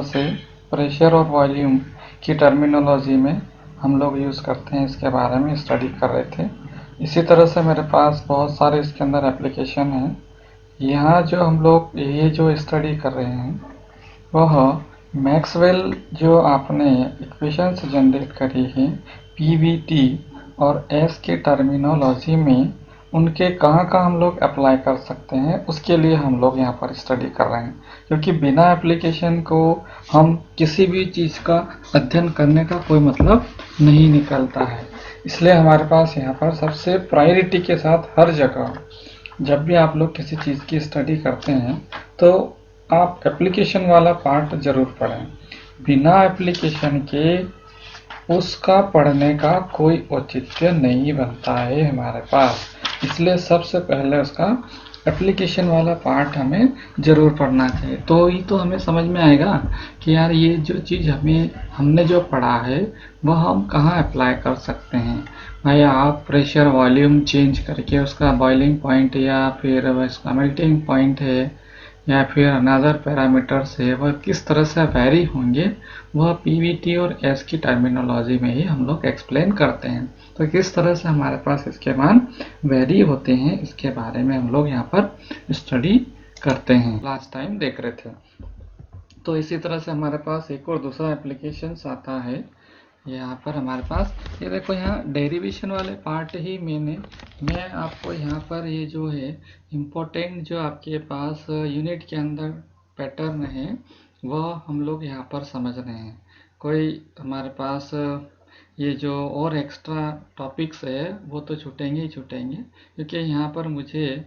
तरह से प्रेशर और वॉल्यूम की टर्मिनोलॉजी में हम लोग यूज़ करते हैं, इसके बारे में स्टडी कर रहे थे। इसी तरह से मेरे पास बहुत सारे इसके अंदर एप्लीकेशन हैं। यहाँ जो हम लोग ये जो स्टडी कर रहे हैं वह मैक्सवेल जो आपने इक्वेशंस जनरेट करी है पीवीटी और एस की टर्मिनोलॉजी में, उनके कहाँ कहाँ हम लोग अप्लाई कर सकते हैं उसके लिए हम लोग यहाँ पर स्टडी कर रहे हैं। क्योंकि बिना एप्लीकेशन को हम किसी भी चीज़ का अध्ययन करने का कोई मतलब नहीं निकलता है। इसलिए हमारे पास यहाँ पर सबसे प्रायोरिटी के साथ हर जगह जब भी आप लोग किसी चीज़ की स्टडी करते हैं तो आप एप्लीकेशन वाला पार्ट ज़रूर पढ़ें। बिना एप्लीकेशन के उसका पढ़ने का कोई औचित्य नहीं बनता है हमारे पास। इसलिए सबसे पहले उसका एप्लीकेशन वाला पार्ट हमें ज़रूर पढ़ना चाहिए। तो ही तो हमें समझ में आएगा कि यार ये जो चीज़ हमने जो पढ़ा है वह हम कहाँ अप्लाई कर सकते हैं। भाई आप प्रेशर वॉल्यूम चेंज करके उसका बॉइलिंग पॉइंट या फिर उसका मेल्टिंग पॉइंट है या फिर अनदर पैरामीटर्स है वह किस तरह से वेरी होंगे, वह पीवीटी और एस की टर्मिनोलॉजी में ही हम लोग एक्सप्लेन करते हैं। तो किस तरह से हमारे पास इसके मान वेरी होते हैं इसके बारे में हम लोग यहाँ पर स्टडी करते हैं, लास्ट टाइम देख रहे थे। तो इसी तरह से हमारे पास एक और दूसरा एप्लीकेशन आता है। यहाँ पर हमारे पास ये देखो, यहाँ डेरिवेशन वाले पार्ट ही मैं आपको यहाँ पर ये जो है इम्पोर्टेंट जो आपके पास यूनिट के अंदर पैटर्न है वह हम लोग यहाँ पर समझ रहे हैं। कोई हमारे पास ये जो और एक्स्ट्रा टॉपिक्स है वो तो छूटेंगे ही छूटेंगे, क्योंकि यहाँ पर मुझे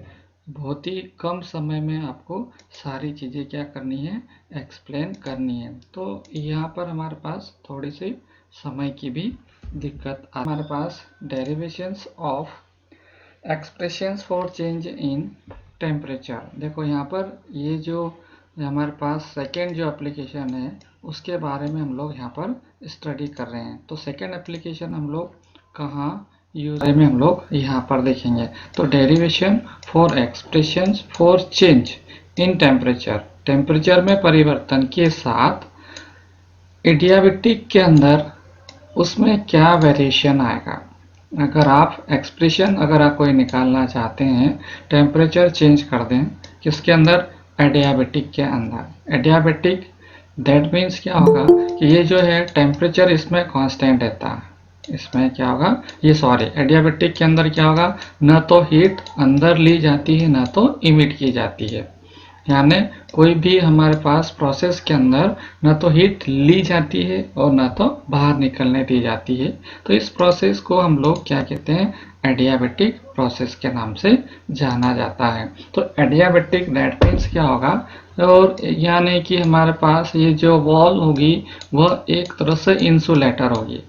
बहुत ही कम समय में आपको सारी चीज़ें क्या करनी है, एक्सप्लेन करनी है। तो यहाँ पर हमारे पास थोड़ी सी समय की भी दिक्कत आ। हमारे पास derivations of expressions for change in temperature. देखो यहाँ पर ये जो हमारे पास सेकेंड जो एप्लीकेशन है उसके बारे में हम लोग यहाँ पर स्टडी कर रहे हैं। तो सेकेंड एप्लीकेशन हम लोग कहाँ यूज में हम लोग यहाँ पर देखेंगे। तो derivation for expressions for change in temperature, temperature में परिवर्तन के साथ एडियाबेटिक के अंदर उसमें क्या वेरिएशन आएगा। अगर आप एक्सप्रेशन अगर आप कोई निकालना चाहते हैं, टेम्परेचर चेंज कर दें किसके अंदर, एडियाबेटिक के अंदर। एडियाबेटिक दैट मीन्स क्या होगा कि ये जो है टेम्परेचर इसमें कांस्टेंट रहता है। इसमें क्या होगा, ये सॉरी एडियाबेटिक के अंदर क्या होगा, न तो हीट अंदर ली जाती है न तो इमिट की जाती है। यानी कोई भी हमारे पास प्रोसेस के अंदर न तो हीट ली जाती है और न तो बाहर निकलने दी जाती है। तो इस प्रोसेस को हम लोग क्या कहते हैं, एडियाबेटिक प्रोसेस के नाम से जाना जाता है। तो एडियाबेटिक दैट मीन्स क्या होगा, और यानी कि हमारे पास ये जो वॉल होगी वह एक तरह से इंसुलेटर होगी।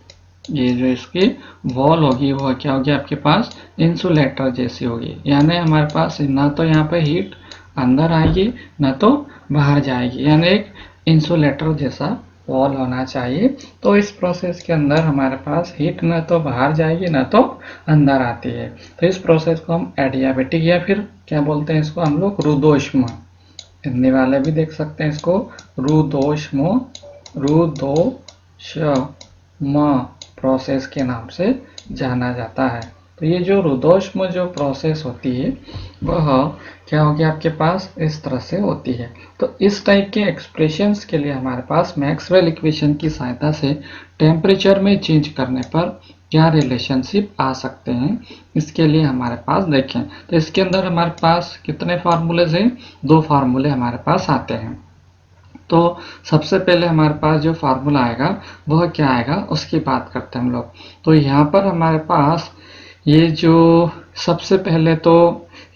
ये जो इसकी वॉल होगी वह क्या होगी, आपके पास इंसुलेटर जैसी होगी। यानी हमारे पास ना तो यहाँ पे हीट अंदर आएगी न तो बाहर जाएगी, यानी एक इंसुलेटर जैसा वॉल होना चाहिए। तो इस प्रोसेस के अंदर हमारे पास हीट न तो बाहर जाएगी न तो अंदर आती है। तो इस प्रोसेस को हम एडियाबेटिक या फिर क्या बोलते हैं इसको हम लोग रुदोष्म, हिंदी वाले भी देख सकते हैं इसको रुदोष्म, रुदोष्म प्रोसेस के नाम से जाना जाता है। तो ये जो रुदोष्म जो प्रोसेस होती है वह क्या होगी आपके पास, इस तरह से होती है। तो इस टाइप के एक्सप्रेशंस के लिए हमारे पास मैक्सवेल इक्वेशन की सहायता से टेम्परेचर में चेंज करने पर क्या रिलेशनशिप आ सकते हैं, इसके लिए हमारे पास देखें। तो इसके अंदर हमारे पास कितने फार्मूलेज हैं, 2 फार्मूले हमारे पास आते हैं। तो सबसे पहले हमारे पास जो फार्मूला आएगा वह क्या आएगा उसकी बात करते हैं हम लोग। तो यहाँ पर हमारे पास ये जो सबसे पहले तो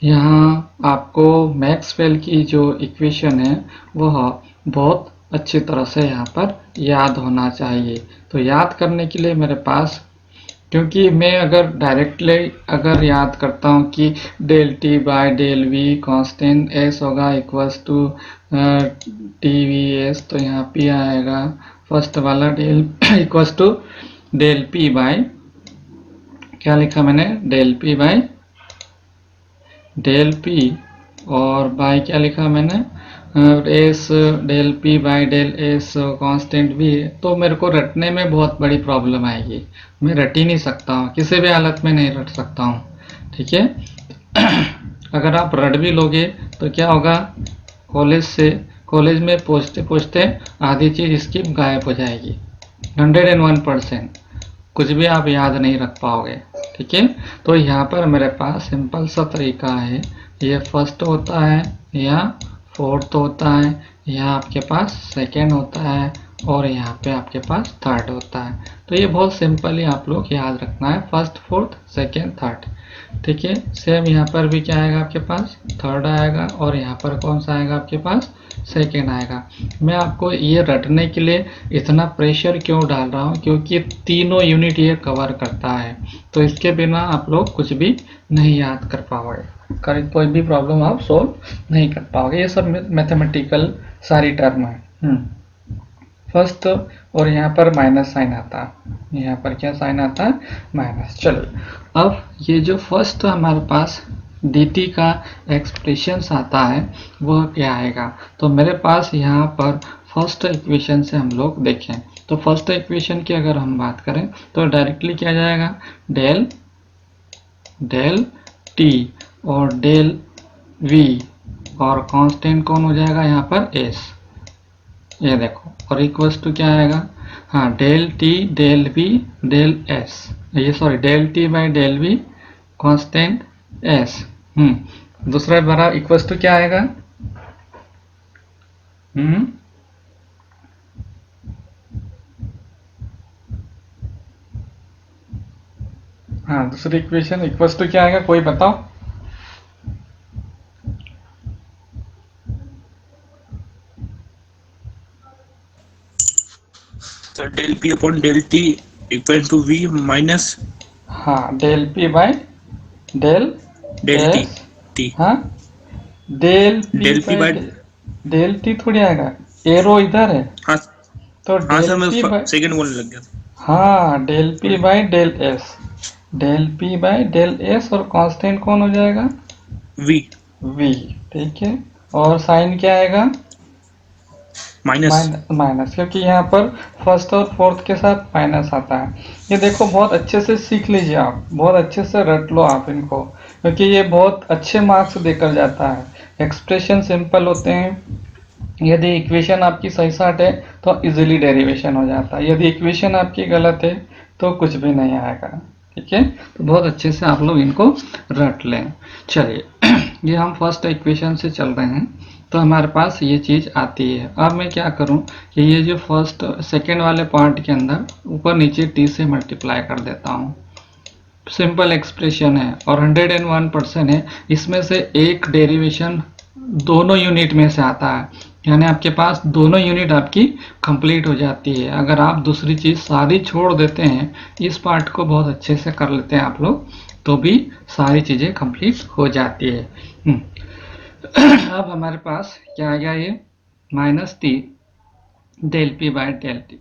यहाँ आपको मैक्सवेल की जो इक्वेशन है वह बहुत अच्छी तरह से यहाँ पर याद होना चाहिए। तो याद करने के लिए मेरे पास, क्योंकि मैं अगर डायरेक्टली अगर याद करता हूँ कि del T by del V constant S होगा equals to T V S, तो यहाँ पी आएगा फर्स्ट वाला del equals to del P by, क्या लिखा मैंने, del P by del P, और बाय क्या लिखा मैंने, S del P by del S constant भी है, तो मेरे को रटने में बहुत बड़ी प्रॉब्लम आएगी। मैं रट ही नहीं सकता हूँ, किसी भी हालत में नहीं रट सकता हूँ। ठीक है। अगर आप रट भी लोगे तो क्या होगा, कॉलेज में पहुँचते पहुँचते आधी चीज़ इसकी गायब हो जाएगी। 101% कुछ भी आप याद नहीं रख पाओगे। ठीक है। तो यहाँ पर मेरे पास सिंपल सा तरीका है, ये फर्स्ट होता है, या फोर्थ होता है, यहाँ आपके पास सेकेंड होता है, और यहाँ पे आपके पास थर्ड होता है। तो ये बहुत सिंपल ही आप लोग याद रखना है, फर्स्ट फोर्थ सेकेंड थर्ड। ठीक है। सेम यहाँ पर भी क्या आएगा आपके पास, थर्ड आएगा, और यहाँ पर कौन सा आएगा आपके पास, सेकेंड आएगा। मैं आपको ये रटने के लिए इतना प्रेशर क्यों डाल रहा हूँ, क्योंकि तीनों यूनिट ये कवर करता है, तो इसके बिना आप लोग कुछ भी नहीं याद कर पाओगे, कोई भी प्रॉब्लम आप सोल्व नहीं कर पाओगे। ये सब मैथमेटिकल सारी टर्म है। फर्स्ट, और यहाँ पर माइनस साइन आता है, यहाँ पर क्या साइन आता है, माइनस। चलिए, अब ये जो फर्स्ट हमारे पास dt का एक्सप्रेशन आता है वह क्या आएगा, तो मेरे पास यहाँ पर फर्स्ट इक्वेशन से हम लोग देखें, तो फर्स्ट इक्वेशन की अगर हम बात करें तो डायरेक्टली क्या जाएगा, डेल डेल टी और डेल वी, और कांस्टेंट कौन हो जाएगा यहाँ पर, एस। ये देखो, और इक्वल्स टू क्या आएगा, हाँ, del T del V del S, ये sorry del T by del V constant S. दूसरा बड़ा इक्वल्स टू क्या आएगा, हाँ, दूसरी इक्वेशन इक्वल्स टू क्या आएगा, कोई बताओ। तो del P upon del T equal to V minus, हाँ, del P by del del T S. T हाँ, del P del P by by, del T थोड़ी आएगा, एरो इधर है, हाँ तो हाँ सर, डेल मैं पी बाई, सेकंड बोलने लग गया हाँ, डेल पी था। By del S, del P by del S, और कांस्टेंट कौन हो जाएगा, वी वी। ठीक है। और साइन क्या आएगा, माइनस। माइनस, क्योंकि यहाँ पर फर्स्ट और फोर्थ के साथ माइनस आता है। ये देखो, बहुत अच्छे से सीख लीजिए आप, बहुत अच्छे से रट लो आप इनको, क्योंकि ये बहुत अच्छे मार्क्स देकर जाता है। एक्सप्रेशन सिंपल होते हैं, यदि इक्वेशन आपकी सही साट है तो इजीली डेरिवेशन हो जाता है, यदि इक्वेशन आपकी गलत है तो कुछ भी नहीं आएगा। ठीक है। तो बहुत अच्छे से आप लोग इनको रट लें। चलिए, ये हम फर्स्ट इक्वेशन से चल रहे हैं, तो हमारे पास ये चीज़ आती है। अब मैं क्या करूं कि ये जो फर्स्ट सेकेंड वाले पार्ट के अंदर ऊपर नीचे टी से मल्टीप्लाई कर देता हूं। सिंपल एक्सप्रेशन है और 101% है, इसमें से एक डेरिवेशन दोनों यूनिट में से आता है, यानी आपके पास दोनों यूनिट आपकी कंप्लीट हो जाती है। अगर आप दूसरी चीज़ सारी छोड़ देते हैं, इस पार्ट को बहुत अच्छे से कर लेते हैं आप लोग, तो भी सारी चीज़ें कंप्लीट हो जाती है। अब हमारे पास क्या आ गया, ये minus T del P by del T,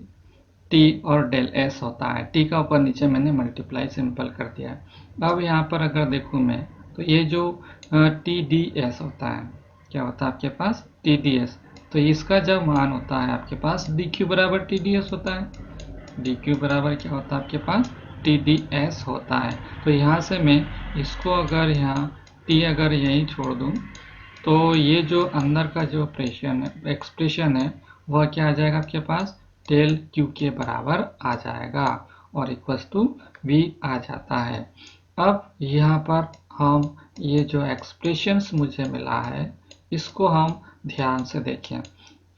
T और डेल एस होता है, टी का ऊपर नीचे मैंने मल्टीप्लाई सिंपल कर दिया है। अब यहाँ पर अगर देखूँ मैं, तो ये जो टी डी एस होता है, क्या होता है आपके पास, टी डी एस, तो इसका जब मान होता है आपके पास डी क्यू बराबर टी डी एस होता है, डी क्यू बराबर क्या होता है आपके पास, टी डी एस होता है। तो यहाँ से मैं इसको अगर यहाँ टी अगर यहीं छोड़ दूँ, तो ये जो अंदर का जो एक्सप्रेशन है वह क्या आ जाएगा आपके पास, डेल क्यू के बराबर आ जाएगा, और इक्वल्स टू वी आ जाता है। अब यहाँ पर हम ये जो एक्सप्रेशंस मुझे मिला है इसको हम ध्यान से देखें,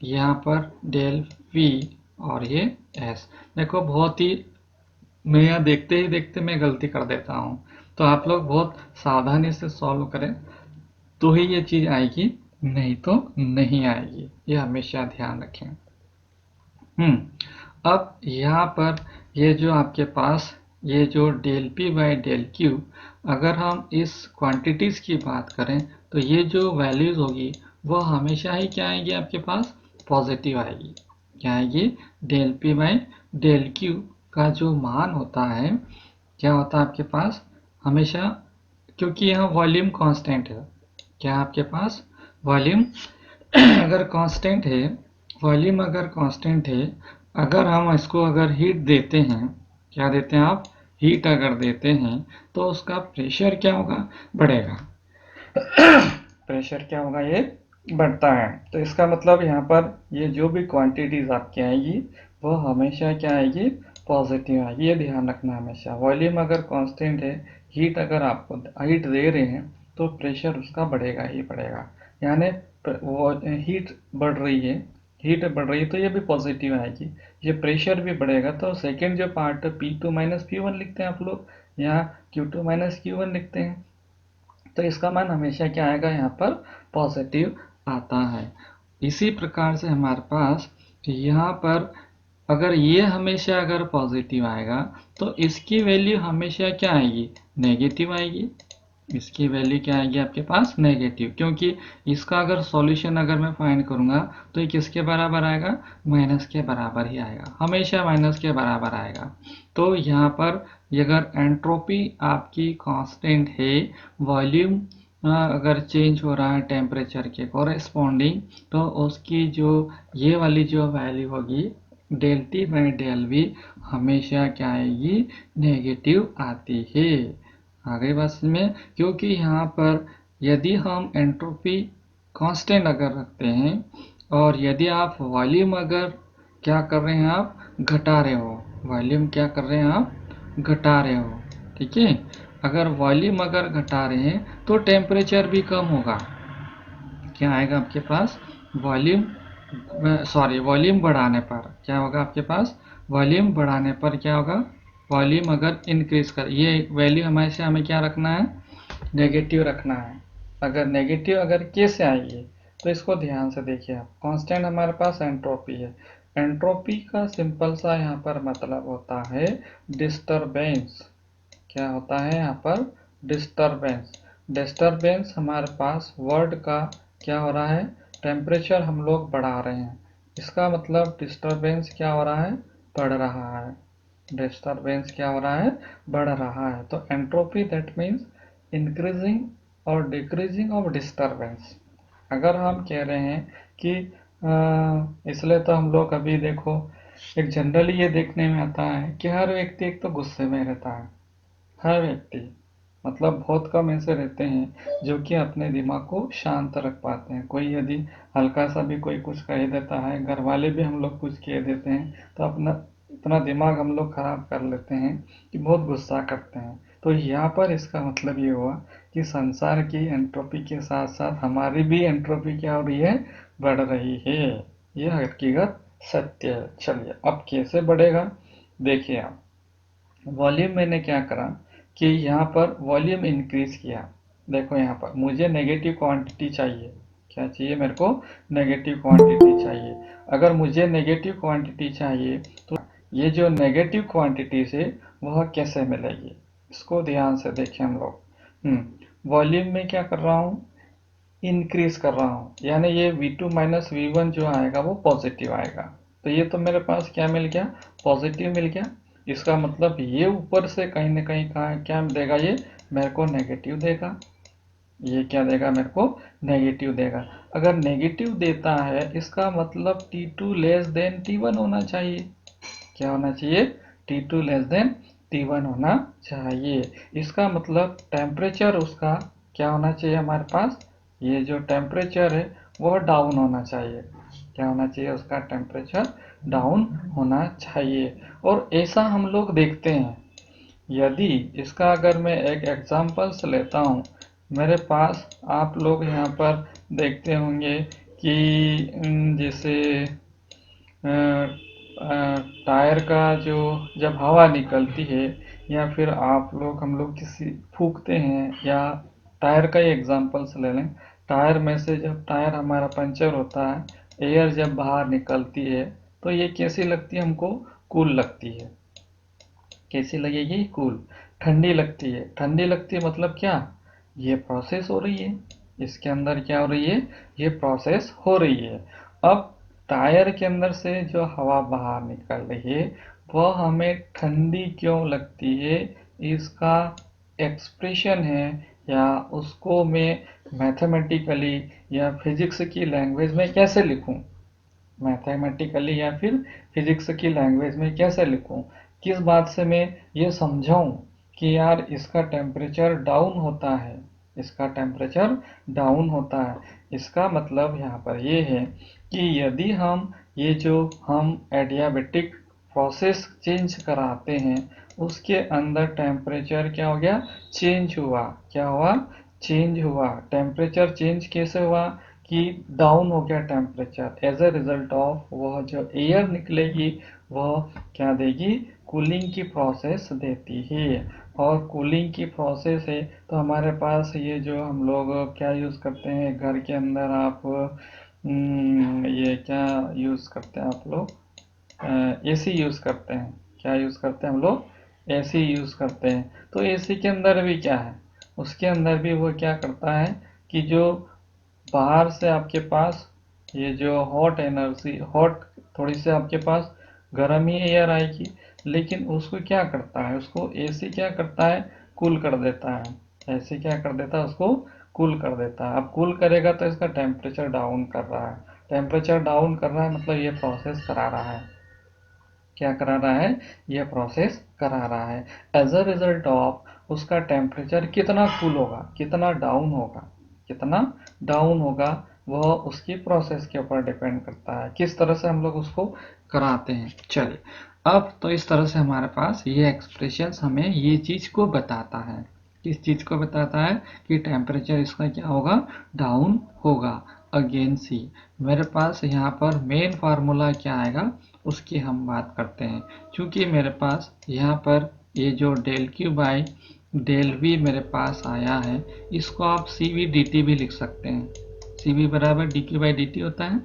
यहाँ पर डेल वी और ये एस, देखो बहुत ही, मैं यहाँ देखते ही देखते मैं गलती कर देता हूँ, तो आप लोग बहुत सावधानी से सॉल्व करें तो ही ये चीज आएगी, नहीं तो नहीं आएगी, ये हमेशा ध्यान रखें। अब यहाँ पर ये जो आपके पास ये जो del P by del Q, अगर हम इस क्वांटिटीज की बात करें तो ये जो वैल्यूज होगी वह हमेशा ही क्या आएगी आपके पास, पॉजिटिव आएगी। क्या आएगी, del P by del Q का जो मान होता है क्या होता है आपके पास हमेशा, क्योंकि यहाँ वॉल्यूम कांस्टेंट है, क्या आपके पास वॉल्यूम अगर कांस्टेंट है, वॉल्यूम अगर कांस्टेंट है, अगर हम इसको अगर हीट देते हैं, क्या देते हैं आप, हीट अगर देते हैं, तो उसका प्रेशर क्या होगा, बढ़ेगा। प्रेशर क्या होगा, ये बढ़ता है। तो इसका मतलब यहाँ पर ये जो भी क्वांटिटीज आपकी आएगी वो हमेशा क्या आएगी, पॉजिटिव आएगी। ये ध्यान रखना हमेशा। वॉल्यूम अगर कांस्टेंट है, हीट अगर आपको हीट दे रहे हैं, तो प्रेशर उसका बढ़ेगा ही बढ़ेगा। यानी वो हीट बढ़ रही है, हीट बढ़ रही है तो ये भी पॉजिटिव आएगी। ये प्रेशर भी बढ़ेगा तो सेकेंड जो पार्ट है P2 माइनस P1 लिखते हैं आप लोग, यहाँ Q2 माइनस Q1 लिखते हैं। तो इसका मान हमेशा क्या आएगा, यहाँ पर पॉजिटिव आता है। इसी प्रकार से हमारे पास यहाँ पर अगर ये हमेशा अगर पॉजिटिव आएगा, तो इसकी वैल्यू हमेशा क्या आएगी, नेगेटिव आएगी। इसकी वैल्यू क्या आएगी आपके पास, नेगेटिव, क्योंकि इसका अगर सॉल्यूशन अगर मैं फाइंड करूंगा तो ये किसके बराबर आएगा, माइनस के बराबर ही आएगा, हमेशा माइनस के बराबर आएगा। तो यहाँ पर अगर एंट्रोपी आपकी कांस्टेंट है, वॉल्यूम अगर चेंज हो रहा है टेम्परेचर के कॉरेस्पॉन्डिंग, तो उसकी जो ये वाली जो वैल्यू होगी del T by del V हमेशा क्या आएगी, नेगेटिव आती है। आ गई बात समझ में। क्योंकि यहाँ पर यदि हम एंट्रोपी कांस्टेंट अगर रखते हैं और यदि आप वॉल्यूम अगर क्या कर रहे हैं, आप घटा रहे हो, वॉल्यूम क्या कर रहे हैं, आप घटा रहे हो, ठीक है। अगर वॉल्यूम अगर घटा रहे हैं तो टेम्परेचर भी कम होगा। क्या आएगा आपके पास, वॉल्यूम वॉल्यूम बढ़ाने पर क्या होगा आपके पास, वॉल्यूम बढ़ाने पर क्या होगा, वॉल्यूम अगर इंक्रीज कर, ये वैल्यू हमेशा हमें क्या रखना है, नेगेटिव रखना है। अगर नेगेटिव अगर कैसे आएगी, तो इसको ध्यान से देखिए आप। कांस्टेंट हमारे पास एंट्रोपी है। एंट्रोपी का सिंपल सा यहाँ पर मतलब होता है डिस्टरबेंस। क्या होता है यहाँ पर, डिस्टरबेंस। डिस्टरबेंस हमारे पास वर्ड का क्या हो रहा है, टेम्परेचर हम लोग बढ़ा रहे हैं, इसका मतलब डिस्टरबेंस क्या हो रहा है, बढ़ रहा है। डिस्टरबेंस क्या हो रहा है, बढ़ रहा है। तो एंट्रोपी दैट मीन्स इंक्रीजिंग और डिक्रीजिंग ऑफ डिस्टरबेंस। अगर हम कह रहे हैं कि इसलिए तो हम लोग अभी देखो, एक जनरली ये देखने में आता है कि हर व्यक्ति एक तो गुस्से में रहता है, हर व्यक्ति, मतलब बहुत कम ऐसे रहते हैं जो कि अपने दिमाग को शांत रख पाते हैं। कोई यदि हल्का सा भी कोई कुछ कह देता है, घर वाले भी हम लोग कुछ कह देते हैं, तो अपना इतना दिमाग हम लोग खराब कर लेते हैं कि बहुत गुस्सा करते हैं। तो यहाँ पर इसका मतलब ये हुआ कि संसार की एंट्रोपी के साथ साथ हमारी भी एंट्रोपी क्या हो रही है, बढ़ रही है। यह हकीकत सत्य है। चलिए अब कैसे बढ़ेगा, देखिए आप। वॉल्यूम मैंने क्या करा कि यहाँ पर वॉल्यूम इंक्रीज किया। देखो यहाँ पर मुझे नेगेटिव क्वांटिटी चाहिए, क्या चाहिए मेरे को, नेगेटिव क्वांटिटी चाहिए। अगर मुझे नेगेटिव क्वांटिटी चाहिए तो ये जो नेगेटिव क्वांटिटी है वह कैसे मिलेगी, इसको ध्यान से देखें हम लोग। वॉल्यूम में क्या कर रहा हूँ, इंक्रीज कर रहा हूँ, यानी ये V2 माइनस V1 जो आएगा वो पॉजिटिव आएगा। तो ये तो मेरे पास क्या मिल गया, पॉजिटिव मिल गया। इसका मतलब ये ऊपर से कहीं ना कहीं कहा क्या देगा, ये मेरे को नेगेटिव देगा। ये क्या देगा, मेरे को नेगेटिव देगा। अगर नेगेटिव देता है इसका मतलब T2 लेस देन T1 होना चाहिए। क्या होना चाहिए, T2 लेस देन T1 होना चाहिए। इसका मतलब टेम्परेचर उसका क्या होना चाहिए हमारे पास, ये जो टेम्परेचर है वह डाउन होना चाहिए। क्या होना चाहिए, उसका टेम्परेचर डाउन होना चाहिए। और ऐसा हम लोग देखते हैं। यदि इसका अगर मैं एक एग्जांपल्स लेता हूँ, मेरे पास आप लोग यहाँ पर देखते होंगे कि जैसे टायर का जो जब हवा निकलती है, या फिर आप लोग हम लोग किसी फूकते हैं, या टायर का ही एग्जांपल्स ले लें। टायर में से जब टायर हमारा पंचर होता है, एयर जब बाहर निकलती है तो ये कैसी लगती है हमको, कूल लगती है। कैसी लगेगी, कूल, ठंडी लगती है। ठंडी लगती है मतलब क्या, ये प्रोसेस हो रही है, इसके अंदर क्या हो रही है, ये प्रोसेस हो रही है। अब टायर के अंदर से जो हवा बाहर निकल रही है वह हमें ठंडी क्यों लगती है, इसका एक्सप्रेशन है या उसको मैं मैथमेटिकली या फिजिक्स की लैंग्वेज में कैसे लिखूं, मैथमेटिकली या फिर फिजिक्स की लैंग्वेज में कैसे लिखूं, किस बात से मैं ये समझाऊं कि यार इसका टेम्परेचर डाउन होता है, इसका टेम्परेचर डाउन होता है। इसका मतलब यहाँ पर ये है कि यदि हम ये जो हम एडियाबेटिक प्रोसेस चेंज कराते हैं उसके अंदर टेम्परेचर क्या हो गया, चेंज हुआ, क्या हुआ, चेंज हुआ। टेम्परेचर चेंज कैसे हुआ कि डाउन हो गया temperature, as a result of वह जो एयर निकलेगी वह क्या देगी, कूलिंग की प्रोसेस देती है। और कूलिंग की प्रोसेस है तो हमारे पास ये जो हम लोग क्या यूज़ करते हैं घर के अंदर, आप ये क्या यूज़ करते हैं आप लोग, एसी यूज़ करते हैं। क्या यूज़ करते हैं हम लोग, एसी यूज़ करते हैं। तो एसी के अंदर भी क्या है, उसके अंदर भी वो क्या करता है कि जो बाहर से आपके पास ये जो हॉट एनर्जी, हॉट थोड़ी सी आपके पास गर्म ही एयर आएगी, लेकिन उसको क्या करता है, उसको एसी क्या करता है, कूल कर देता है। एसी क्या कर देता है, उसको कूल कर देता है। अब कूल करेगा तो इसका टेम्परेचर डाउन कर रहा है, टेम्परेचर डाउन कर रहा है मतलब ये प्रोसेस करा रहा है, क्या करा रहा है, ये प्रोसेस करा रहा है। एज अ रिजल्ट ऑफ उसका टेम्परेचर कितना कूल होगा, कितना डाउन होगा, कितना डाउन होगा, वह उसकी प्रोसेस के ऊपर डिपेंड करता है, किस तरह से हम लोग उसको कराते हैं। चलिए, अब तो इस तरह से हमारे पास ये एक्सप्रेशन हमें ये चीज को बताता है, किस चीज को बताता है कि टेम्परेचर इसका क्या होगा, डाउन होगा। अगेन सी, मेरे पास यहाँ पर मेन फार्मूला क्या आएगा उसकी हम बात करते हैं। क्योंकि मेरे पास यहाँ पर ये जो del Q by del V मेरे पास आया है, इसको आप सी वी डी टी भी लिख सकते हैं। सी वी बराबर D Q by D T होता है,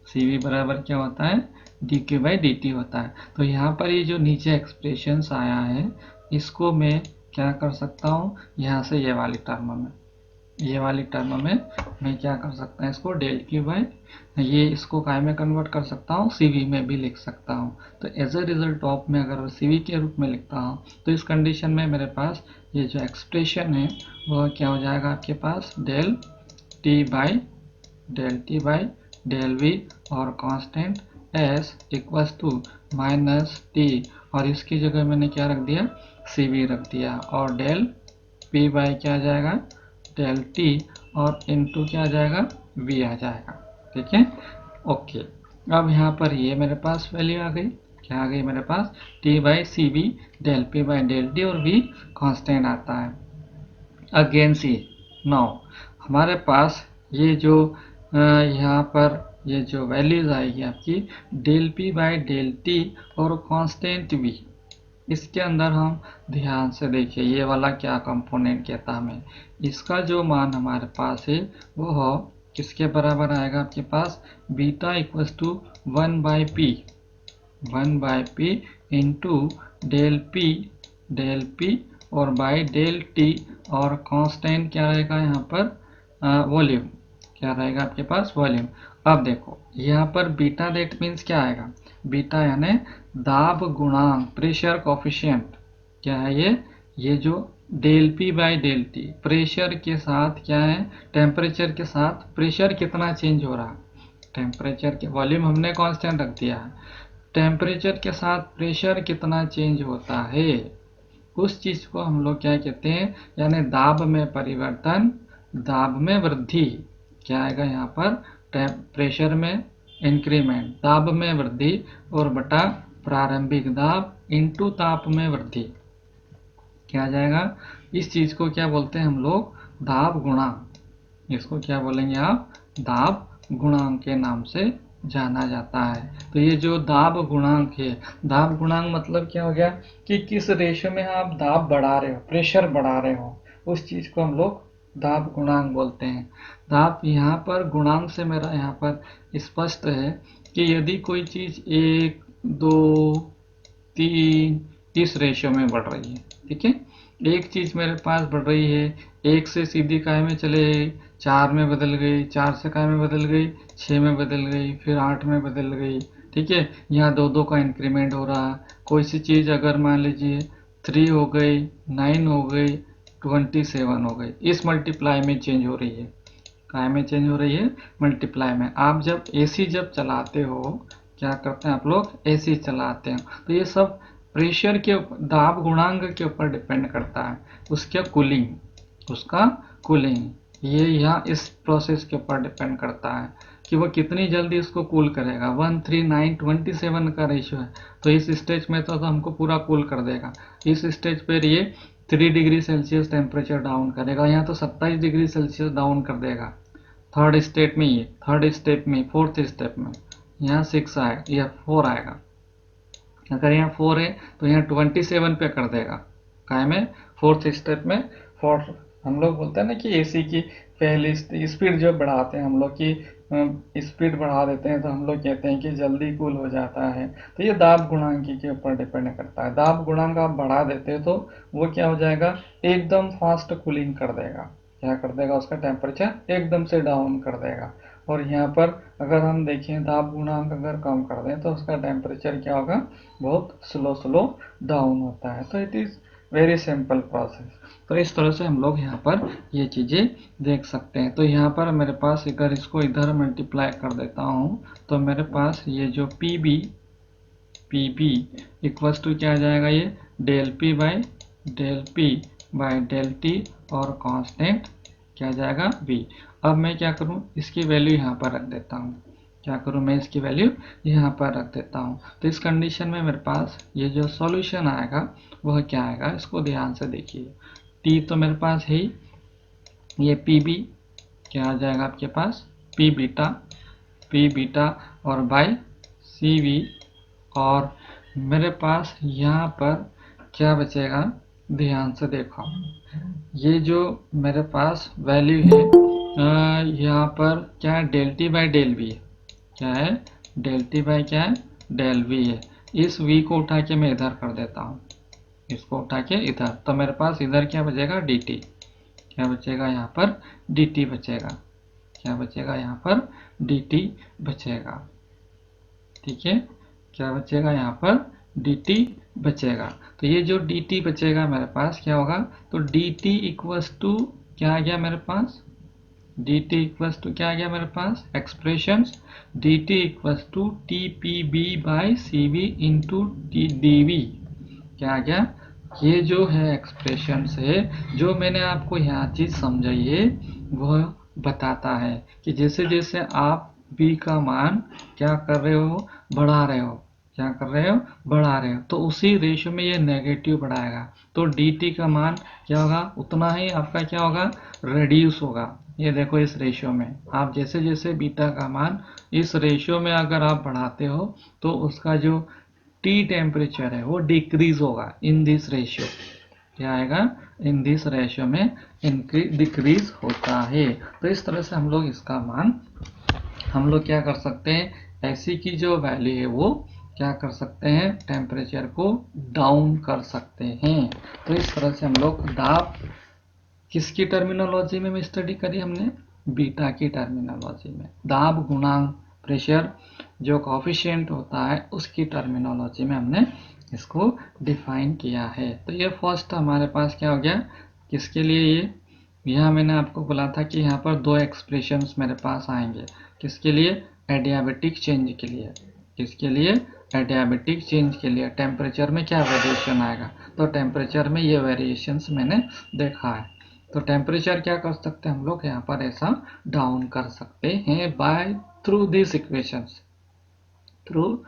सी वी बराबर क्या होता है, D Q by D T होता है। तो यहाँ पर ये जो नीचे एक्सप्रेशंस आया है इसको मैं क्या कर सकता हूँ, यहाँ से ये वाली टर्म में, ये वाली टर्म में मैं क्या कर सकता हूँ, इसको डेल क्यू बाई, ये इसको काय में कन्वर्ट कर सकता हूँ, सीवी में भी लिख सकता हूँ। तो एज अ रिजल्ट ऑफ में अगर सीवी के रूप में लिखता हूँ तो इस कंडीशन में मेरे पास ये जो एक्सप्रेशन है वह क्या हो जाएगा आपके पास, del T by del T by del V और constant S equals to minus T, और इसकी जगह मैंने क्या रख दिया, सी वी रख दिया, और डेल पी बाई क्या आ जाएगा, डेल टी, और इनटू क्या आ जाएगा, वी आ जाएगा। ठीक है, ओके। अब यहाँ पर ये मेरे पास वैल्यू आ गई, क्या आ गई मेरे पास, T by C V del P by del T, और वी कांस्टेंट आता है। अगेन सी, नाउ हमारे पास ये जो यहाँ पर ये जो वैल्यूज आएगी आपकी del P by del T और कांस्टेंट वी, इसके अंदर हम ध्यान से देखिए ये वाला क्या कंपोनेंट कहता हमें, इसका जो मान हमारे पास है वो किसके बराबर आएगा आपके पास, beta equals to 1/p, 1/p into del P और बाई डेल टी, और कांस्टेंट क्या रहेगा यहाँ पर, वॉल्यूम, क्या रहेगा आपके पास, वॉल्यूम। अब देखो यहाँ पर बीटा दैट मीन्स क्या आएगा, बीटा यानी दाब गुणांक, प्रेशर कोफिशिएंट, क्या है ये जो del P by del T, pressure के साथ क्या है, टेम्परेचर के साथ प्रेशर कितना चेंज हो रहा है, टेम्परेचर के, वॉल्यूम हमने कांस्टेंट रख दिया है, टेम्परेचर के साथ प्रेशर कितना चेंज होता है उस चीज को हम लोग क्या कहते हैं, यानी दाब में परिवर्तन, दाब में वृद्धि, क्या आएगा यहाँ पर, प्रेशर में इंक्रीमेंट, दाब में वृद्धि, और बटा प्रारंभिक दाब इंटू ताप में वृद्धि, क्या आ जाएगा। इस चीज को क्या बोलते हैं हम लोग, दाब गुणांक, इसको क्या बोलेंगे आप, दाब गुणांक के नाम से जाना जाता है। तो ये जो दाब गुणांक है, दाब गुणांक मतलब क्या हो गया कि किस रेशो में आप दाब बढ़ा रहे हो, प्रेशर बढ़ा रहे हो, उस चीज को हम लोग दाब गुणांक बोलते हैं। दाब यहाँ पर गुणांक से मेरा यहाँ पर स्पष्ट है कि यदि कोई चीज 1 2 3 इस रेशो में बढ़ रही है, ठीक है, एक चीज मेरे पास बढ़ रही है, एक से सीधी काय में चले 4 में बदल गई, 4 से काय में बदल गई, 6 में बदल गई, फिर 8 में बदल गई, ठीक है, यहाँ दो दो का इंक्रीमेंट हो रहा है। कोई सी चीज अगर मान लीजिए 3 हो गई, 9 हो गई, 27 हो गई, इस मल्टीप्लाई में चेंज हो रही है। काय में चेंज हो रही है? मल्टीप्लाई में। आप जब एसी जब चलाते हो, क्या करते हैं आप लोग? एसी चलाते हैं, तो ये सब प्रेशर के दाब गुणांक के ऊपर डिपेंड करता है, उसका कूलिंग ये यहाँ इस प्रोसेस के ऊपर डिपेंड करता है कि वो कितनी जल्दी इसको कूल करेगा। 13927 का रेशियो है, तो इस स्टेज में तो हमको पूरा कूल कर देगा। इस स्टेज पर ये 3 डिग्री सेल्सियस टेम्परेचर डाउन करेगा, यहाँ तो 27 डिग्री सेल्सियस डाउन कर देगा। थर्ड स्टेप में, ये थर्ड स्टेप में, फोर्थ स्टेप में यहाँ 6 आएगा, यह 4 आएगा। अगर यहाँ 4 है तो यहाँ 27 पे कर देगा। काय में? फोर्थ स्टेप में। फोर्थ हम लोग बोलते हैं ना कि एसी की पहली स्पीड जब बढ़ाते हैं हम लोग की स्पीड बढ़ा देते हैं तो हम लोग कहते हैं कि जल्दी कूल हो जाता है। तो ये दाब गुणांक के ऊपर डिपेंड करता है। दाब गुणांक आप बढ़ा देते हो तो वो क्या हो जाएगा? एकदम फास्ट कूलिंग कर देगा। क्या कर देगा? उसका टेम्परेचर एकदम से डाउन कर देगा। और यहाँ पर अगर हम देखें दाब गुणांक अगर कम कर दें तो उसका टेम्परेचर क्या होगा? बहुत स्लो डाउन होता है। तो it is very simple process. तो इस तरह से हम लोग यहाँ पर ये चीज़ें देख सकते हैं। तो यहाँ पर मेरे पास अगर इसको इधर मल्टीप्लाई कर देता हूँ तो मेरे पास ये जो पी इक्वल्स टू क्या आ जाएगा? ये del P by del T और कांस्टेंट क्या जाएगा? v। अब मैं क्या करूं? इसकी वैल्यू यहाँ पर रख देता हूँ। क्या करूं? मैं इसकी वैल्यू यहाँ पर रख देता हूँ। तो इस कंडीशन में मेरे पास ये जो सॉल्यूशन आएगा वह क्या आएगा? इसको ध्यान से देखिए। t तो मेरे पास है ही, ये pb क्या आ जाएगा आपके पास? p बीटा और बाई cv, और मेरे पास यहाँ पर क्या बचेगा? ध्यान से देखो, ये जो मेरे पास वैल्यू है यहाँ पर क्या है? Del T by del V है। क्या है? डेल टी बाई क्या है? डेल वी है। इस v को उठा के मैं इधर कर देता हूँ, इसको उठा के इधर, तो मेरे पास इधर क्या बचेगा? dt। क्या बचेगा? यहाँ पर dt बचेगा। क्या बचेगा? यहाँ पर dt बचेगा। ठीक है, क्या बचेगा? यहाँ पर dt बचेगा। तो ये जो dt बचेगा मेरे पास क्या होगा? तो dt इक्वल्स टू क्या आ गया मेरे पास? dt इक्वल्स टू क्या आ गया मेरे पास? Expressions dt equals to T P B by C V into D V. क्या आ गया? ये जो है एक्सप्रेशन से जो मैंने आपको यहाँ चीज समझाई है वह बताता है कि जैसे जैसे आप b का मान क्या कर रहे हो? बढ़ा रहे हो। क्या कर रहे हो? बढ़ा रहे हो, तो उसी रेशियो में ये नेगेटिव बढ़ाएगा, तो dt का मान क्या होगा? उतना ही आपका क्या होगा? रेड्यूस होगा। ये देखो इस रेशियो में आप जैसे जैसे बीटा का मान इस रेशियो में अगर आप बढ़ाते हो तो उसका जो टी टेम्परेचर है वो डिक्रीज होगा इन दिस रेशियो। क्या आएगा? इन दिस रेशियो में डिक्रीज होता है। तो इस तरह से हम लोग इसका मान हम लोग क्या कर सकते हैं? ऐसी की जो वैल्यू है वो क्या कर सकते हैं? टेम्परेचर को डाउन कर सकते हैं। तो इस तरह से हम लोग दाब किसकी टर्मिनोलॉजी में स्टडी करी हमने? बीटा की टर्मिनोलॉजी में। दाब गुणांक प्रेशर जो कॉफिशिएंट होता है उसकी टर्मिनोलॉजी में हमने इसको डिफाइन किया है। तो ये फर्स्ट हमारे पास क्या हो गया? किसके लिए? ये यहाँ मैंने आपको बोला था कि यहाँ पर दो एक्सप्रेशंस मेरे पास आएंगे। किसके लिए? एडियाबेटिक चेंज के लिए। किसके लिए? एडियाबेटिक चेंज के लिए। टेम्परेचर में क्या वेरिएशन आएगा? तो टेम्परेचर में ये वेरिएशंस मैंने देखा है। तो टेम्परेचर क्या कर सकते हैं हम लोग? यहाँ पर ऐसा डाउन कर सकते हैं बाय थ्रू दिस इक्वेशंस, तो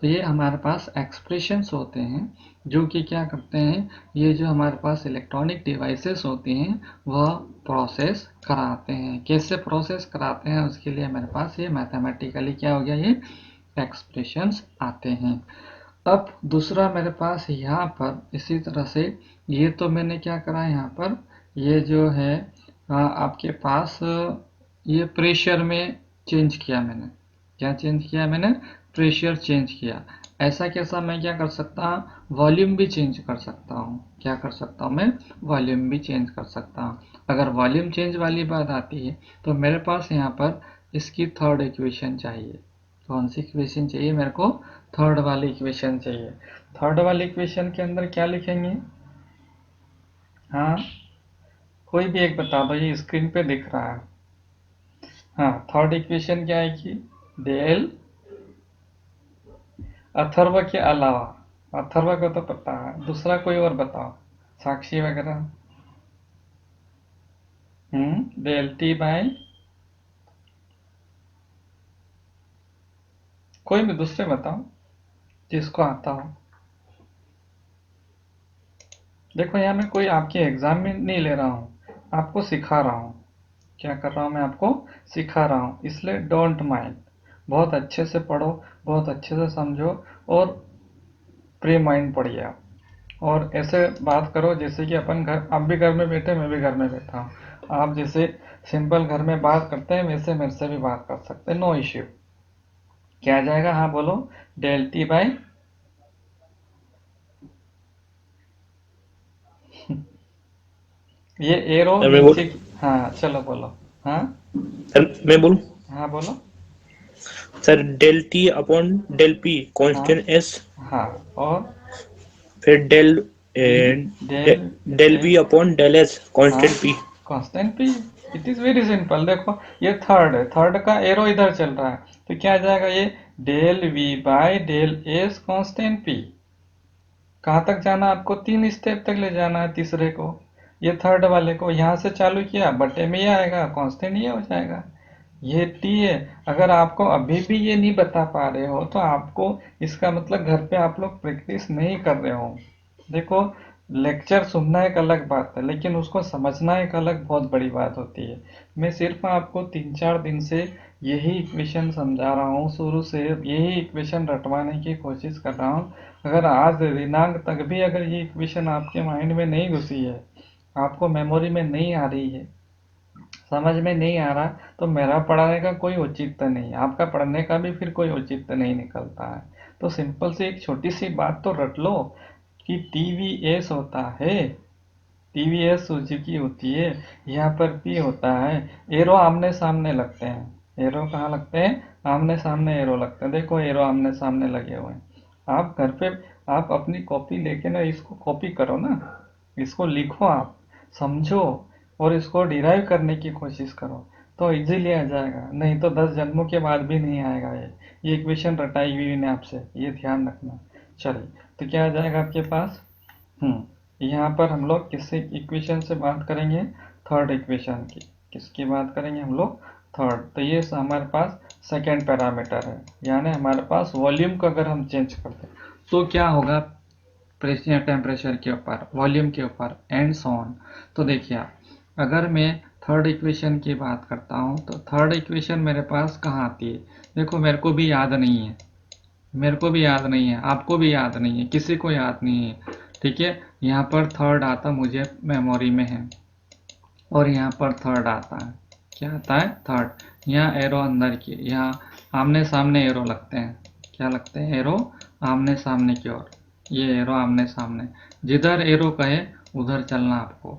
ये हमारे पास एक्सप्रेशंस होते हैं जो कि क्या करते हैं? ये जो हमारे पास इलेक्ट्रॉनिक डिवाइसेस होती हैं वह प्रोसेस कराते हैं। कैसे प्रोसेस कराते हैं उसके लिए मेरे पास ये मैथमेटिकली क्या हो गया? ये एक्सप्रेशंस आते हैं। अब दूसरा मेरे पास यहाँ पर इसी तरह से ये तो मैंने क्या करा यहाँ पर? ये जो है आपके पास ये प्रेशर में चेंज किया मैंने। क्या चेंज किया मैंने? प्रेशर चेंज किया। ऐसा कैसा मैं क्या कर सकता हूँ? वॉल्यूम भी चेंज कर सकता हूँ। क्या कर सकता हूँ मैं? वॉल्यूम भी चेंज कर सकता हूँ। अगर वॉल्यूम चेंज वाली बात आती है तो मेरे पास यहाँ पर इसकी थर्ड इक्वेशन चाहिए। कौन सी इक्वेशन चाहिए मेरे को? थर्ड वाली इक्वेशन चाहिए। थर्ड वाली इक्वेशन के अंदर क्या लिखेंगे हाँ, कोई भी एक बता दो, ये स्क्रीन पे दिख रहा है। हाँ, थर्ड इक्वेशन क्या आएगी? डेल अथर्व के अलावा, अथर्व को तो पता है, दूसरा कोई और बताओ, साक्षी वगैरह। डेल टी बाय, कोई भी दूसरे बताओ जिसको आता हो। देखो यहाँ मैं कोई आपके एग्जाम में नहीं ले रहा हूँ, आपको सिखा रहा हूँ। क्या कर रहा हूँ मैं? आपको सिखा रहा हूँ, इसलिए डोंट माइंड। बहुत अच्छे से पढ़ो, बहुत अच्छे से समझो, और प्री माइंड पढ़िए आप। और ऐसे बात करो जैसे कि अपन घर, आप भी घर में बैठे, मैं भी घर में बैठा हूँ। आप जैसे सिंपल घर में बात करते हैं वैसे मेरे से भी बात कर सकते हैं, नो इश्यू। क्या आ जाएगा? हाँ बोलो। डेल टी बाई, ये एरो सर मैं बोल नीचे की, हाँ चलो बोलो। हाँ सर मैं बोलूं? हाँ बोलो। Sir del T upon del P हाँ कांस्टेंट एस, हाँ, और फिर del V, del, del del, B upon del S हाँ constant P. Constant P. It is very simple. देखो ये थर्ड है, थर्ड का एरो इधर चल रहा है, तो क्या आ जाएगा ये? Del V by del S constant P. कहाँ तक जाना आपको? 3 स्टेप तक ले जाना है तीसरे को। ये थर्ड वाले को यहाँ से चालू किया, बटे में ये आएगा, कांस्टेंट ये हो जाएगा। ये टी है। अगर आपको अभी भी ये नहीं बता पा रहे हो तो आपको, इसका मतलब घर पे आप लोग प्रैक्टिस नहीं कर रहे हो। देखो, लेक्चर सुनना एक अलग बात है, लेकिन उसको समझना एक अलग बहुत बड़ी बात होती है। मैं सिर्फ आपको 3-4 दिन से यही इक्वेशन समझा रहा हूँ, शुरू से यही इक्वेशन रटवाने की कोशिश कर रहा हूँ। अगर आज दिनांक तक भी अगर ये इक्वेशन आपके माइंड में नहीं घुसी है, आपको मेमोरी में नहीं आ रही है, समझ में नहीं आ रहा, तो मेरा पढ़ाने का कोई औचित्य नहीं है, आपका पढ़ने का भी फिर कोई औचित्य नहीं निकलता है। तो सिंपल सी एक छोटी सी बात तो रट लो कि टीवीएस होता है, टीवीएस सुजुकी होती है, यहाँ पर पी होता है। एरो आमने सामने लगते हैं, एरो कहाँ लगते हैं? आमने सामने एरो लगते हैं। देखो एरो आमने सामने लगे हुए हैं। आप घर पे, आप अपनी कॉपी लेके ना इसको कॉपी करो ना, इसको लिखो आप, समझो, और इसको डिराइव करने की कोशिश करो, तो इजीली आ जाएगा। नहीं तो 10 जन्मों के बाद भी नहीं आएगा। ये इक्वेशन रटाई हुई ने आपसे, ये ध्यान रखना। चलिए, तो क्या आ जाएगा आपके पास? यहाँ पर हम लोग किससे इक्वेशन से बात करेंगे? थर्ड इक्वेशन की। किसकी बात करेंगे हम लोग? थर्ड। तो ये हमारे पास सेकेंड पैरामीटर है, यानी हमारे पास वॉल्यूम को अगर हम चेंज करते हैं तो क्या होगा? प्रेशर, टेम्परेचर के ऊपर, वॉल्यूम के ऊपर, एंड सो ऑन। तो देखिए आप, अगर मैं थर्ड इक्वेशन की बात करता हूँ तो थर्ड इक्वेशन मेरे पास कहाँ आती है? देखो मेरे को भी याद नहीं है, मेरे को भी याद नहीं है, आपको भी याद नहीं है, किसी को याद नहीं है। ठीक है, यहाँ पर थर्ड आता मुझे मेमोरी में है, और यहाँ पर थर्ड आता है। क्या आता है? थर्ड। यहाँ एरो अंदर की, यहाँ आमने सामने एरो लगते हैं। क्या लगते हैं? एरो आमने सामने की ओर। ये एरो आमने सामने, जिधर एरो कहे उधर चलना आपको।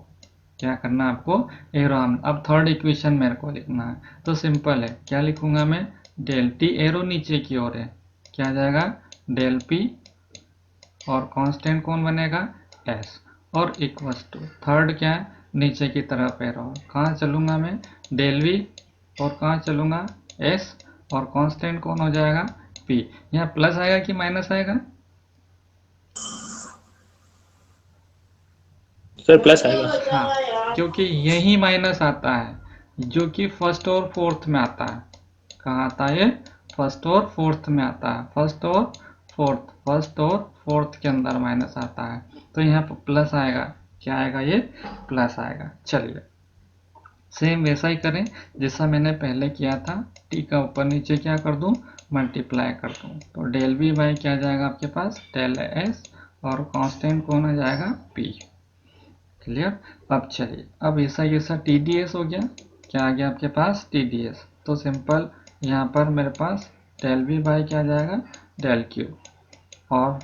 क्या करना आपको? एरो आम। अब थर्ड इक्वेशन मेरे को लिखना है, तो सिंपल है। क्या लिखूंगा मैं? डेल टी, एरो नीचे की ओर है, क्या जाएगा? डेल पी, और कांस्टेंट कौन बनेगा? एस, और इक्वल्स टू थर्ड क्या है? नीचे की तरफ एरो। कहाँ चलूंगा मैं? डेल वी, और कहाँ चलूंगा? एस, और कांस्टेंट कौन हो जाएगा? पी। यहाँ प्लस आएगा कि माइनस आएगा? सर प्लस आएगा। हाँ, क्योंकि यही माइनस आता है जो कि फर्स्ट और फोर्थ में आता है। कहाँ आता है? फर्स्ट और फोर्थ में आता है। फर्स्ट और फोर्थ, फर्स्ट और फोर्थ के अंदर माइनस आता है, तो यहाँ पर प्लस आएगा। क्या आएगा? ये प्लस आएगा। चलिए, सेम वैसा ही करें जैसा मैंने पहले किया था। टी का ऊपर नीचे क्या कर दूं? मल्टीप्लाई कर दूं। तो डेल बी बाई क्या जाएगा आपके पास? डेल एस, और कांस्टेंट कौन आ जाएगा? पी। क्लियर? अब चलिए, अब ऐसा टी डी एस हो गया। क्या आ गया आपके पास? T D S. तो सिंपल, यहाँ पर मेरे पास डेल बी बाई क्या जाएगा? डेल क्यू, और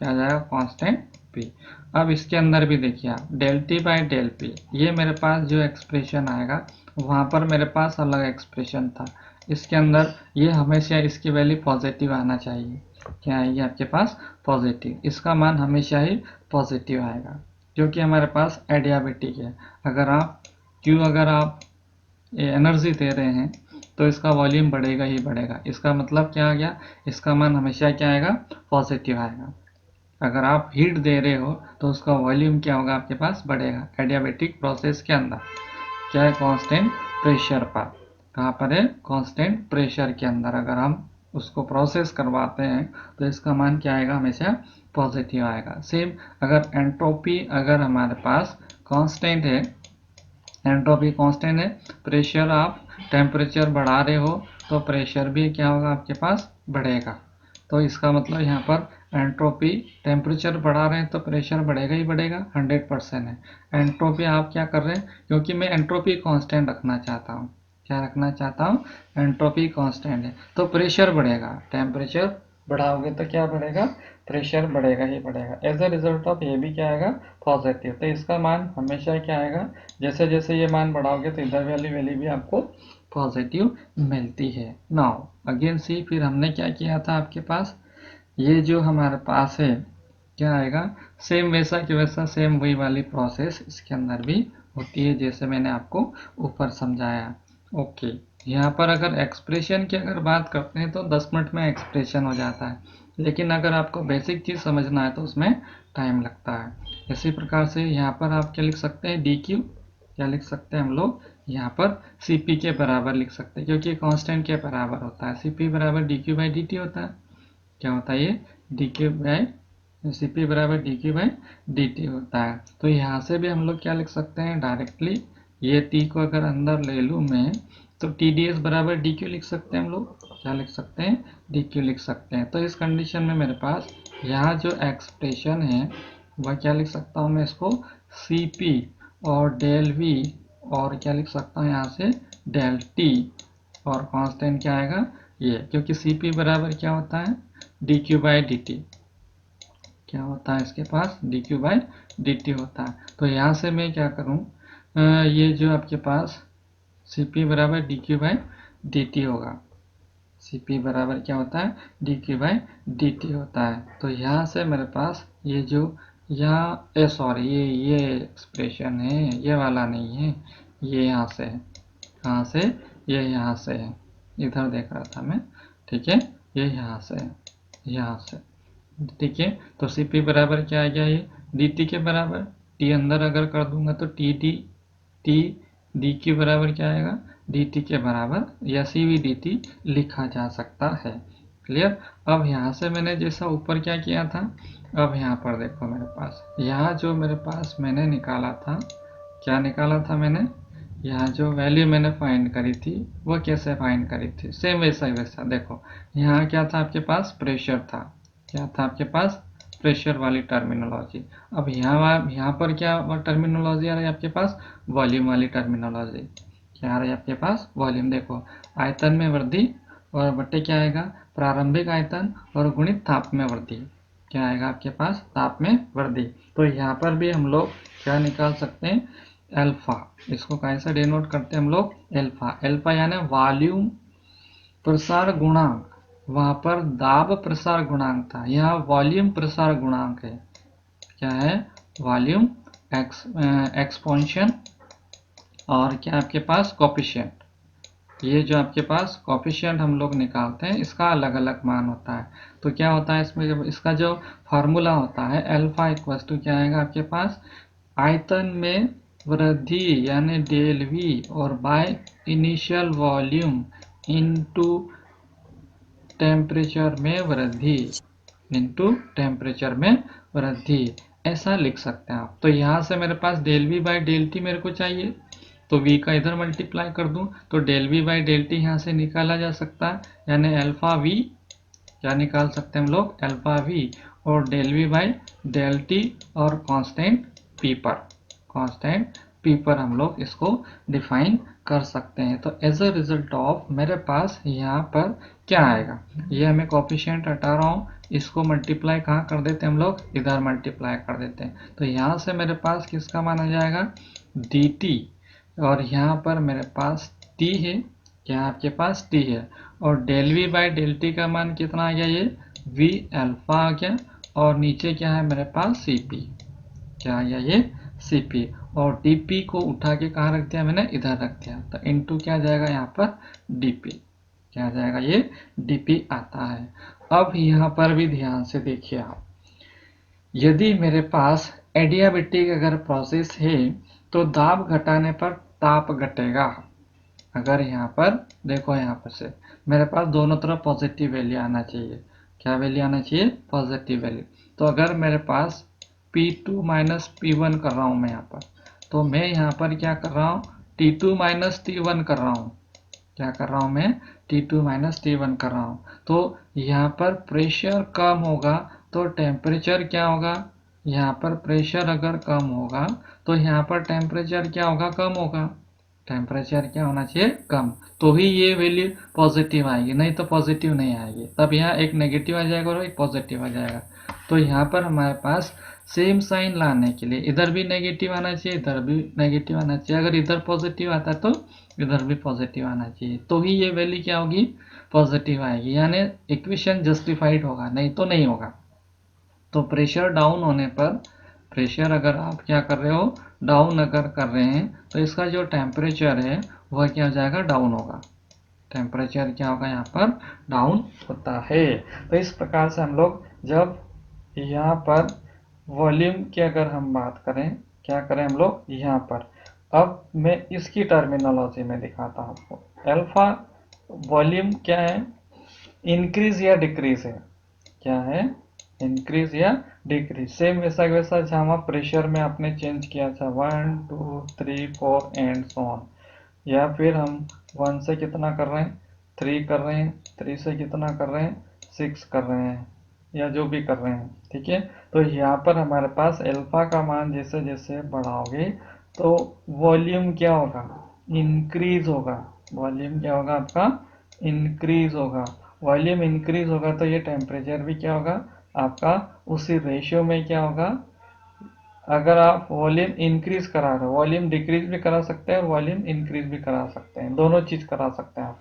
क्या जाएगा? Constant P. अब इसके अंदर भी देखिए आप, del T by del P, ये मेरे पास जो एक्सप्रेशन आएगा, वहाँ पर मेरे पास अलग एक्सप्रेशन था। इसके अंदर ये हमेशा इसकी वैल्यू पॉजिटिव आना चाहिए। क्या आएगी आपके पास? पॉजिटिव। इसका मान हमेशा ही पॉजिटिव आएगा। जो कि हमारे पास एडियाबेटिक है। अगर आप एनर्जी दे रहे हैं तो इसका वॉल्यूम बढ़ेगा ही बढ़ेगा। इसका मतलब क्या आ गया, इसका मान हमेशा क्या आएगा, पॉजिटिव आएगा। अगर आप हीट दे रहे हो तो उसका वॉल्यूम क्या होगा, आपके पास बढ़ेगा। एडियाबेटिक प्रोसेस के अंदर क्या है, कांस्टेंट प्रेशर पर। कहाँ पर है, कांस्टेंट प्रेशर के अंदर अगर हम उसको प्रोसेस करवाते हैं तो इसका मान क्या आएगा, हमेशा पॉजिटिव आएगा। सेम अगर एंट्रोपी अगर हमारे पास कांस्टेंट है, एंट्रोपी कांस्टेंट है, प्रेशर आप टेम्परेचर बढ़ा रहे हो तो प्रेशर भी क्या होगा, आपके पास बढ़ेगा। तो इसका मतलब यहाँ पर एंट्रोपी, टेम्परेचर बढ़ा रहे हैं तो प्रेशर बढ़ेगा ही बढ़ेगा, 100% है। एंट्रोपी आप क्या कर रहे हैं, क्योंकि मैं एंट्रोपी कांस्टेंट रखना चाहता हूँ, क्या रखना चाहता हूँ, एंट्रोपी कांस्टेंट है तो प्रेशर बढ़ेगा। टेम्परेचर बढ़ाओगे तो क्या बढ़ेगा, प्रेशर बढ़ेगा ही बढ़ेगा। एज अ रिजल्ट ऑफ ये भी क्या आएगा, पॉजिटिव। तो इसका मान हमेशा क्या आएगा, जैसे जैसे ये मान बढ़ाओगे तो इधर वाली वैल्यू भी आपको पॉजिटिव मिलती है। नाउ अगेन सी, फिर हमने क्या किया था, आपके पास ये जो हमारे पास है क्या आएगा, सेम वैसा कि वैसा, सेम वही वाली प्रोसेस इसके अंदर भी होती है जैसे मैंने आपको ऊपर समझाया। ओके, यहाँ पर अगर एक्सप्रेशन की अगर बात करते हैं तो 10 मिनट में एक्सप्रेशन हो जाता है, लेकिन अगर आपको बेसिक चीज़ समझना है तो उसमें टाइम लगता है। इसी प्रकार से यहाँ पर आप क्या लिख सकते हैं, डी क्यू, क्या लिख सकते हैं हम लोग, यहाँ पर सी पी के बराबर लिख सकते हैं, क्योंकि कांस्टेंट के बराबर होता है। सी पी बराबर D Q by D T होता है। क्या होता है ये, D Q by C P बराबर D Q by D T होता है। तो यहाँ से भी हम लोग क्या लिख सकते हैं डायरेक्टली, ये टी को अगर अंदर ले लूँ मैं तो टी डी एस बराबर डी क्यू लिख सकते हैं हम लोग, क्या लिख सकते हैं, डी क्यू लिख सकते हैं। तो इस कंडीशन में मेरे पास यहाँ जो एक्सप्रेशन है वह क्या लिख सकता हूँ मैं, इसको सी पी और डेल वी, और क्या लिख सकता हूँ यहाँ से डेल टी, और कांस्टेंट क्या आएगा ये, क्योंकि सी पी बराबर क्या होता है, D Q by D T, क्या होता है इसके पास, D Q by D T होता है। तो यहाँ से मैं क्या करूँ, ये जो आपके पास सी पी बराबर D Q by D T होगा, सी पी बराबर क्या होता है, D Q by D T होता है। तो यहाँ से मेरे पास ये जो यहाँ सॉरी ये एक्सप्रेशन है, ये वाला नहीं है, ये यहाँ से है, कहाँ से, ये यहाँ से है, इधर देख रहा था मैं, ठीक है, ये यहाँ से है, यहाँ से, ठीक है। तो सी पी बराबर क्या आ गया, ये डी टी के बराबर, टी अंदर अगर कर दूंगा तो T D T D Q बराबर क्या आएगा, डी टी के बराबर, या सी वी डी टी लिखा जा सकता है। क्लियर। अब यहाँ से मैंने जैसा ऊपर क्या किया था, अब यहाँ पर देखो मेरे पास, यहाँ जो मेरे पास मैंने निकाला था, क्या निकाला था मैंने, यहाँ जो वैल्यू मैंने फाइंड करी थी वो कैसे फाइंड करी थी, सेम वैसा ही वैसा। देखो यहाँ क्या था, आपके पास प्रेशर था, क्या था आपके पास, प्रेशर वाली टर्मिनोलॉजी। अब यहाँ पर क्या टर्मिनोलॉजी आ रही है आपके पास, वॉल्यूम वाली टर्मिनोलॉजी। क्या आ रही है आपके पास, वॉल्यूम। देखो आयतन में वृद्धि और बट्टे क्या आएगा, प्रारंभिक आयतन और गुणित ताप में वृद्धि, क्या आएगा आपके पास, ताप में वृद्धि। तो यहाँ पर भी हम लोग क्या निकाल सकते हैं, अल्फा, इसको कैसे डिनोट करते हैं हम लोग, अल्फा। अल्फा यानी वॉल्यूम प्रसार गुणांक, वहां पर दाब प्रसार गुणांक था, यहाँ वॉल्यूम प्रसार गुणांक है, क्या है, वॉल्यूम एक्सपोनेंशियल, और क्या आपके पास कोफिशिएंट। ये जो आपके पास कोफिशिएंट हम लोग निकालते हैं इसका अलग अलग मान होता है। तो क्या होता है इसमें, जब इसका जो फार्मूला होता है अल्फा इक्वल टू क्या आएगा आपके पास, आयतन में वृद्धि यानी डेल वी और by initial volume into temperature में वृद्धि, इनटू टेम्परेचर में वृद्धि, ऐसा लिख सकते हैं आप। तो यहाँ से मेरे पास del V by del T मेरे को चाहिए, तो v का इधर मल्टीप्लाई कर दूं तो del V by del T यहाँ से निकाला जा सकता है, यानी अल्फा v, क्या निकाल सकते हैं हम लोग, अल्फा v और del V by del T और कांस्टेंट p पर, कांस्टेंट p पर हम लोग इसको डिफाइन कर सकते हैं। तो एज अ रिजल्ट ऑफ मेरे पास यहाँ पर क्या आएगा, ये हमें कोफिशिएंट हटा रहा हूँ, इसको मल्टीप्लाई कहाँ कर देते हैं हम लोग, इधर मल्टीप्लाई कर देते हैं। तो यहाँ से मेरे पास किसका मान आ जाएगा, dt, और यहाँ पर मेरे पास t है, यहाँ आपके पास t है, और del V by del T का मान कितना आ गया, ये v अल्फा आ गया, और नीचे क्या है मेरे पास सी पी, क्या आ गया ये Cp, और dp को उठा के कहाँ रख दिया मैंने, इधर रख दिया, तो इनटू क्या जाएगा यहाँ पर dp, क्या जाएगा ये dp आता है। अब यहाँ पर भी ध्यान से देखिए आप, यदि मेरे पास एडियाबेटिक अगर प्रोसेस है तो दाब घटाने पर ताप घटेगा। अगर यहाँ पर देखो, यहाँ पर से मेरे पास दोनों तरफ पॉजिटिव वैल्यू आना चाहिए, क्या वैल्यू आना चाहिए, पॉजिटिव वैल्यू। तो अगर मेरे पास P2 माइनस P1 कर रहा हूँ मैं यहाँ पर, तो मैं यहाँ पर क्या कर रहा हूँ, T2 माइनस T1 कर रहा हूँ, क्या कर रहा हूँ मैं, T2 माइनस T1 कर रहा हूँ। तो यहाँ पर प्रेशर कम होगा तो टेम्परेचर क्या होगा, यहाँ पर प्रेशर अगर कम होगा तो यहाँ पर टेम्परेचर क्या होगा, कम होगा, टेम्परेचर क्या होना चाहिए, कम, तो ही ये वैल्यू पॉजिटिव आएगी, नहीं तो पॉजिटिव नहीं आएगी। तब यहाँ एक नेगेटिव आ जाएगा और एक पॉजिटिव आ जाएगा। तो यहाँ पर हमारे पास सेम साइन लाने के लिए इधर भी नेगेटिव आना चाहिए, इधर भी नेगेटिव आना चाहिए। अगर इधर पॉजिटिव आता है तो इधर भी पॉजिटिव आना चाहिए, तो ही ये वैल्यू क्या होगी, पॉजिटिव आएगी, यानी इक्वेशन जस्टिफाइड होगा, नहीं तो नहीं होगा। तो प्रेशर डाउन होने पर, प्रेशर अगर आप क्या कर रहे हो, डाउन अगर कर रहे हैं, तो इसका जो टेम्परेचर है वह क्या हो जाएगा, डाउन होगा, टेम्परेचर क्या होगा यहाँ पर, डाउन होता है। तो इस प्रकार से हम लोग जब यहाँ पर वॉल्यूम की अगर हम बात करें, क्या करें हम लोग यहाँ पर, अब मैं इसकी टर्मिनोलॉजी में दिखाता हूँ आपको। अल्फा वॉल्यूम क्या है, इंक्रीज या डिक्रीज है, क्या है, इंक्रीज या डिक्रीज। सेम वैसा वैसा जहाँ प्रेशर में आपने चेंज किया था 1 2 3 4 एंड सो ऑन, या फिर हम 1 से कितना कर रहे हैं, 3 कर रहे हैं, 3 से कितना कर रहे हैं, 6 कर रहे हैं, या जो भी कर रहे हैं, ठीक है। तो यहाँ पर हमारे पास अल्फा का मान जैसे जैसे बढ़ाओगे तो वॉल्यूम क्या होगा, इंक्रीज होगा, वॉल्यूम क्या होगा आपका, इंक्रीज होगा। वॉल्यूम इंक्रीज होगा तो ये टेम्परेचर भी क्या होगा आपका उसी रेशियो में क्या होगा। अगर आप वॉल्यूम इंक्रीज करा रहे हो, वॉल्यूम डिक्रीज भी करा सकते हैं और वॉल्यूम इंक्रीज भी करा सकते हैं, दोनों चीज करा सकते हैं आप,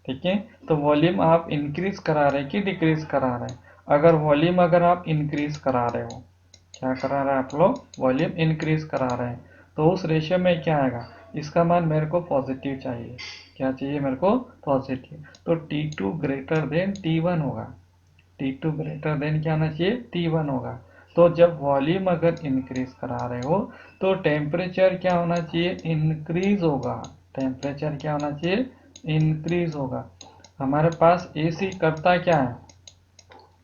ठीक है। तो वॉल्यूम आप इंक्रीज करा रहे हैं कि डिक्रीज करा रहे हैं, अगर वॉल्यूम अगर आप इंक्रीज करा रहे हो, क्या करा रहे हैं आप लोग, वॉल्यूम इंक्रीज करा रहे हैं, तो उस रेशियो में क्या आएगा, इसका मान मेरे को पॉजिटिव चाहिए, क्या चाहिए मेरे को, पॉजिटिव। तो T2 ग्रेटर देन T1 होगा, T2 ग्रेटर देन क्या होना चाहिए, T1 होगा। तो जब वॉल्यूम अगर इंक्रीज करा रहे हो तो टेम्परेचर क्या होना चाहिए, इंक्रीज होगा, टेम्परेचर क्या होना चाहिए, इंक्रीज होगा। हमारे पास एसी करता क्या है,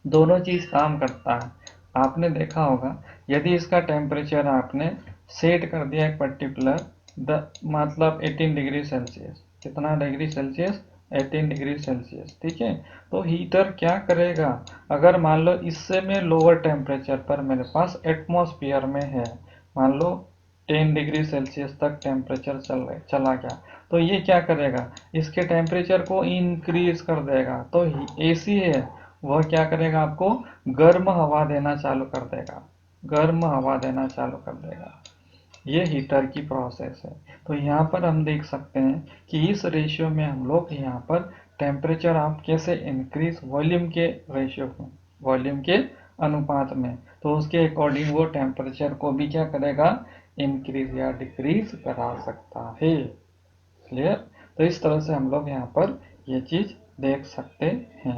दोनों चीज काम करता है। आपने देखा होगा यदि इसका टेम्परेचर आपने सेट कर दिया एक पर्टिकुलर मतलब 18 डिग्री सेल्सियस, कितना डिग्री सेल्सियस, 18 डिग्री सेल्सियस, ठीक है। तो हीटर क्या करेगा, अगर मान लो इससे में लोअर टेम्परेचर पर मेरे पास एटमॉस्फेयर में है, मान लो 10 डिग्री सेल्सियस तक टेम्परेचर चला गया, तो ये क्या करेगा, इसके टेम्परेचर को इंक्रीज कर देगा। तो एसी है वह क्या करेगा, आपको गर्म हवा देना चालू कर देगा, गर्म हवा देना चालू कर देगा। ये हीटर की प्रोसेस है। तो यहाँ पर हम देख सकते हैं कि इस रेशियो में हम लोग यहाँ पर टेम्परेचर आप कैसे इंक्रीज, वॉल्यूम के रेशियो में, वॉल्यूम के अनुपात में, तो उसके अकॉर्डिंग वो टेम्परेचर को भी क्या करेगा, इंक्रीज या डिक्रीज करा सकता है। क्लियर। तो इस तरह से हम लोग यहाँ पर ये चीज देख सकते हैं।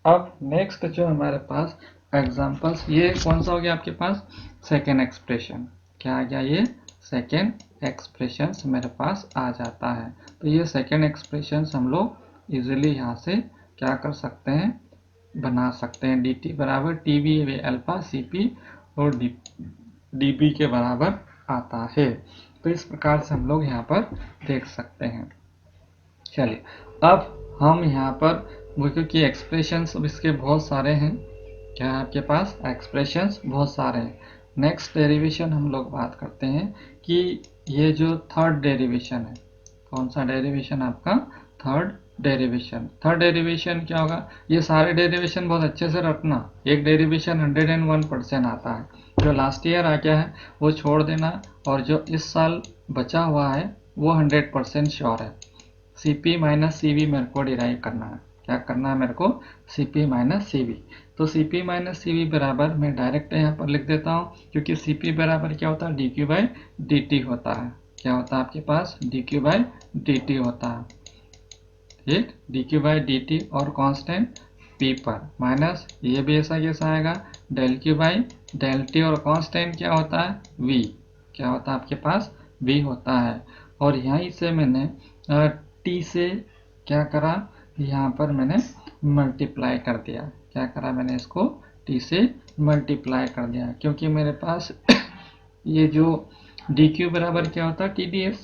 अब नेक्स्ट जो हमारे पास एग्जांपल्स, ये कौन सा हो गया आपके पास, सेकेंड एक्सप्रेशन, क्या आ गया, ये सेकेंड एक्सप्रेशन मेरे पास आ जाता है। तो ये सेकेंड एक्सप्रेशन हम लोग इजीली यहाँ से क्या कर सकते हैं, बना सकते हैं। डी टी बराबर T V alpha C P और डी पी के बराबर आता है। तो इस प्रकार से हम लोग यहाँ पर देख सकते हैं। चलिए अब हम यहाँ पर क्योंकि एक्सप्रेशंस इसके बहुत सारे हैं, क्या है आपके पास, एक्सप्रेशंस बहुत सारे हैं। नेक्स्ट डेरिवेशन हम लोग बात करते हैं कि ये जो थर्ड डेरिवेशन है, कौन सा डेरिवेशन आपका, थर्ड डेरिवेशन। थर्ड डेरिवेशन क्या होगा, ये सारे डेरिवेशन बहुत अच्छे से रखना, एक डेरिवेशन 101% आता है, जो लास्ट ईयर आ गया है वो छोड़ देना, और जो इस साल बचा हुआ है वो 100% श्योर है। Cp माइनस Cv मेरे को डिराइव करना है, क्या करना है मेरे को, Cp माइनस Cv। तो Cp माइनस Cv बराबर मैं डायरेक्ट यहाँ पर लिख देता हूँ, क्योंकि Cp बराबर क्या होता है, dq बाई dt होता है। क्या होता है आपके पास, dq बाई dt होता है, ठीक, dq बाई dt और कांस्टेंट p पर, माइनस ये भी ऐसा कैसा आएगा, del q by del t और कांस्टेंट क्या होता है, v, क्या होता है आपके पास, v होता है। और यहीं से मैंने t से क्या करा, यहाँ पर मैंने मल्टीप्लाई कर दिया, क्या करा मैंने, इसको t से मल्टीप्लाई कर दिया, क्योंकि मेरे पास ये जो dq बराबर क्या होता है, TdS,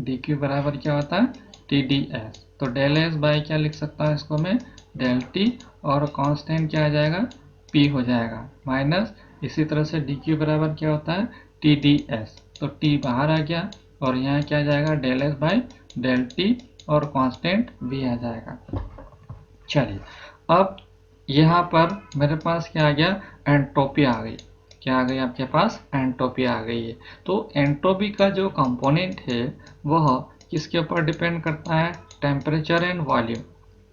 dq बराबर क्या होता है, TdS। तो डेल एस बाई क्या लिख सकता हूँ इसको मैं, डेल टी, और कांस्टेंट क्या आ जाएगा, p हो जाएगा, माइनस इसी तरह से dq बराबर क्या होता है, TdS। तो t बाहर आ गया और यहाँ क्या आ जाएगा, del S by del T और कांस्टेंट v आ जाएगा। चलिए, अब यहाँ पर मेरे पास क्या आ गया, एंट्रोपी आ गई, क्या आ गई आपके पास, एंट्रोपी आ गई है। तो एंट्रोपी का जो कंपोनेंट है वह किसके ऊपर डिपेंड करता है, टेम्परेचर एंड वॉल्यूम,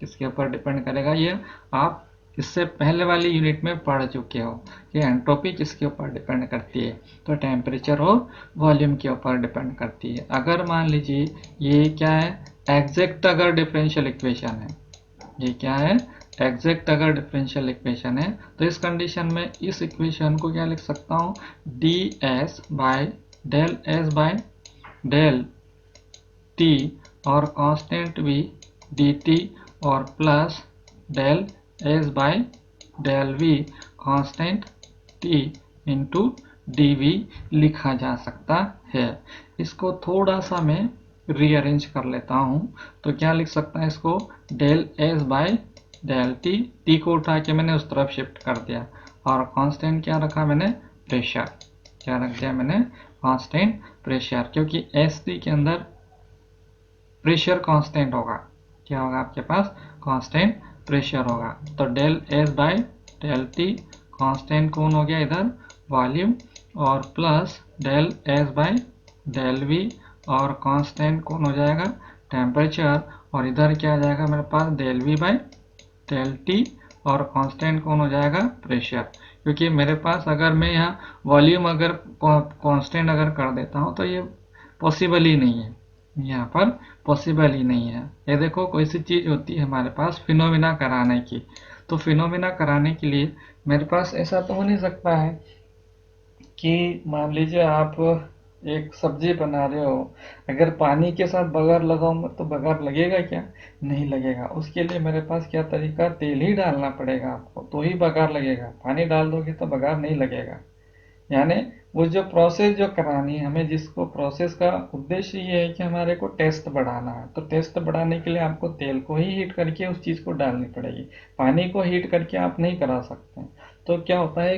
किसके ऊपर डिपेंड करेगा, ये आप इससे पहले वाली यूनिट में पढ़ चुके हो कि एंट्रोपी किसके ऊपर डिपेंड करती है, तो टेम्परेचर और वॉल्यूम के ऊपर डिपेंड करती है। अगर मान लीजिए ये क्या है, एग्जैक्ट अगर डिफरेंशियल इक्वेशन है, ये क्या है, एग्जैक्ट अगर डिफरेंशियल इक्वेशन है, तो इस कंडीशन में इस इक्वेशन को क्या लिख सकता हूँ, D S by del S by del T और कांस्टेंट भी डी टी और plus del S by del V constant T into D V लिखा जा सकता है। इसको थोड़ा सा मैं रीअरेंज कर लेता हूँ, तो क्या लिख सकता है इसको, del S by del T, T को उठा के मैंने उस तरफ शिफ्ट कर दिया, और कांस्टेंट क्या रखा मैंने, प्रेशर, क्या रख दिया मैंने, कांस्टेंट प्रेशर, क्योंकि एस टी के अंदर प्रेशर कांस्टेंट होगा, क्या होगा आपके पास, कांस्टेंट प्रेशर होगा। तो del S by del T, constant कौन हो गया इधर, वॉल्यूम, और plus del S by del V, और कांस्टेंट कौन हो जाएगा, टेम्परेचर, और इधर क्या आ जाएगा मेरे पास, del V by del T, और कांस्टेंट कौन हो जाएगा, प्रेशर। क्योंकि मेरे पास अगर मैं यहाँ वॉल्यूम अगर कांस्टेंट अगर कर देता हूँ तो ये पॉसिबल ही नहीं है, यहाँ पर पॉसिबल ही नहीं है। ये देखो कोई सी चीज़ होती है हमारे पास फिनोमिना कराने की, तो फिनोमिना कराने के लिए मेरे पास ऐसा तो हो नहीं सकता है कि मान लीजिए आप एक सब्जी बना रहे हो, अगर पानी के साथ बघार लगाऊंगा तो बघार लगेगा क्या, नहीं लगेगा। उसके लिए मेरे पास क्या तरीका, तेल ही डालना पड़ेगा आपको, तो ही बघार लगेगा, पानी डाल दोगे तो बघार नहीं लगेगा। यानी वो जो प्रोसेस जो करानी है हमें, जिसको प्रोसेस का उद्देश्य ये है कि हमारे को टेस्ट बढ़ाना है, तो टेस्ट बढ़ाने के लिए आपको तेल को ही हीट करके उस चीज़ को डालनी पड़ेगी, पानी को हीट करके आप नहीं करा सकते। तो क्या होता है,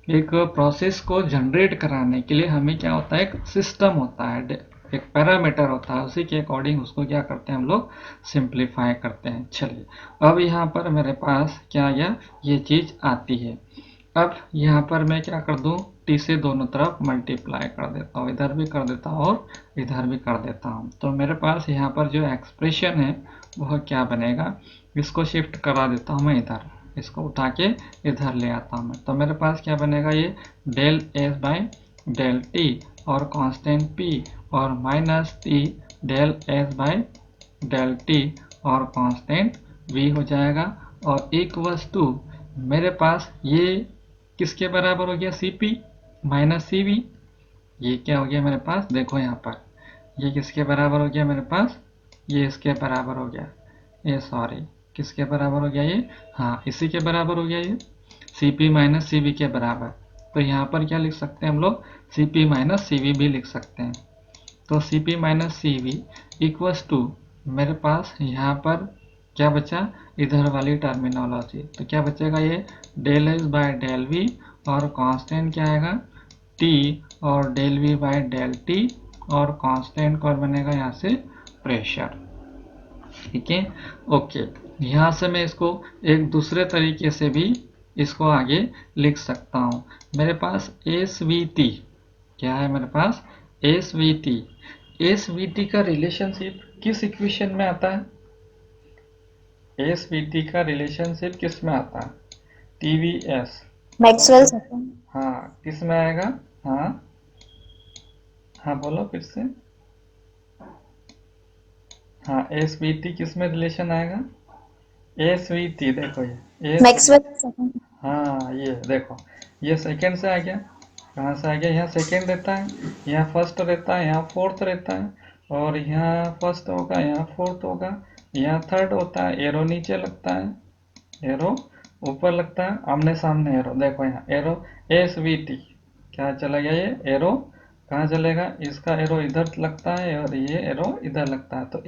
एक प्रोसेस को जनरेट कराने के लिए हमें क्या होता है, एक सिस्टम होता है, एक पैरामीटर होता है, उसी के अकॉर्डिंग उसको क्या करते हैं हम लोग, सिंप्लीफाई करते हैं। चलिए, अब यहाँ पर मेरे पास क्या आ गया, ये चीज़ आती है। अब यहाँ पर मैं क्या कर दूँ, टी से दोनों तरफ मल्टीप्लाई कर देता हूँ, इधर भी कर देता हूँ और इधर भी कर देता हूँ। तो मेरे पास यहाँ पर जो एक्सप्रेशन है वह क्या बनेगा, इसको शिफ्ट करा देता हूँ मैं इधर, इसको उठा के इधर ले आता हूँ मैं। तो मेरे पास क्या बनेगा, ये del S by del T और कांस्टेंट पी और minus T del S by del T और कांस्टेंट वी हो जाएगा। और एक वस्तु मेरे पास ये किसके बराबर हो गया, C P minus C V, ये क्या हो गया मेरे पास, देखो यहाँ पर ये किसके बराबर हो गया मेरे पास, ये इसके बराबर हो गया, ये सॉरी किसके बराबर हो गया ये, हाँ इसी के बराबर हो गया ये, C P minus C V के बराबर। तो यहाँ पर क्या लिख सकते हैं हम लोग, C P minus C V भी लिख सकते हैं। तो C P minus C V equals to, मेरे पास यहाँ पर क्या बचा, इधर वाली टर्मिनोलॉजी, तो क्या बचेगा ये del S by del V और कांस्टेंट क्या आएगा टी और del V by del T और कांस्टेंट कौन बनेगा यहाँ से, प्रेशर। ठीक है, ओके। यहाँ से मैं इसको एक दूसरे तरीके से भी इसको आगे लिख सकता हूँ। मेरे पास एस वी टी क्या है, मेरे पास S V T, S V T का रिलेशनशिप किस इक्वेशन में आता है, एस वी टी का रिलेशनशिप किस में आता है, TVS। Maxwell second. हाँ, किस में आएगा? हाँ हाँ, बोलो फिर से। हाँ, SVT किस में रिलेशन आएगा? SVT, देखो ये मैक्सवेल सेकंड। हाँ, ये देखो, ये सेकंड से आ गया। कहाँ से आ गया? यहाँ सेकंड रहता है, यहाँ फर्स्ट रहता है, यहाँ फोर्थ रहता है, और यहाँ फर्स्ट होगा, यहाँ फोर्थ होगा, यहाँ थर्ड होता है। एरो नीचे लगता है, एरो ऊपर लगता है, आमने सामने एरो। देखो यहाँ एरो SVT, क्या चला गया? ये एरो कहाँ चलेगा? इसका एरो इधर लगता है और ये एरो इधर लगता है, तो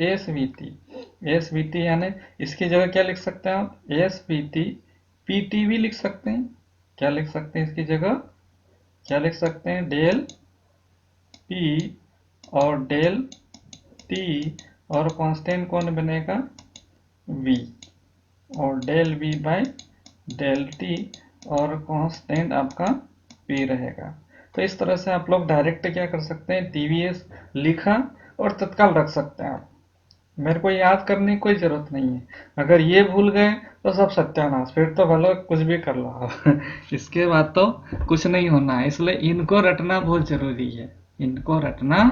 SVT यानी इसकी जगह क्या लिख सकते हैं आप? SVT PT भी लिख सकते हैं। क्या लिख सकते हैं इसकी जगह? क्या लिख सकते हैं? डेल P और डेल T, और कांस्टेंट कौन बनेगा? V, और del V by del T, और कांस्टेंट आपका P रहेगा। तो इस तरह से आप लोग डायरेक्ट क्या कर सकते हैं? TVS लिखा और तत्काल रख सकते हैं आप। मेरे को याद करने की कोई जरूरत नहीं है। अगर ये भूल गए तो सब सत्यानाश, फिर तो भलो कुछ भी कर लो आप। इसके बाद तो कुछ नहीं होना है, इसलिए इनको रटना बहुत जरूरी है। इनको रटना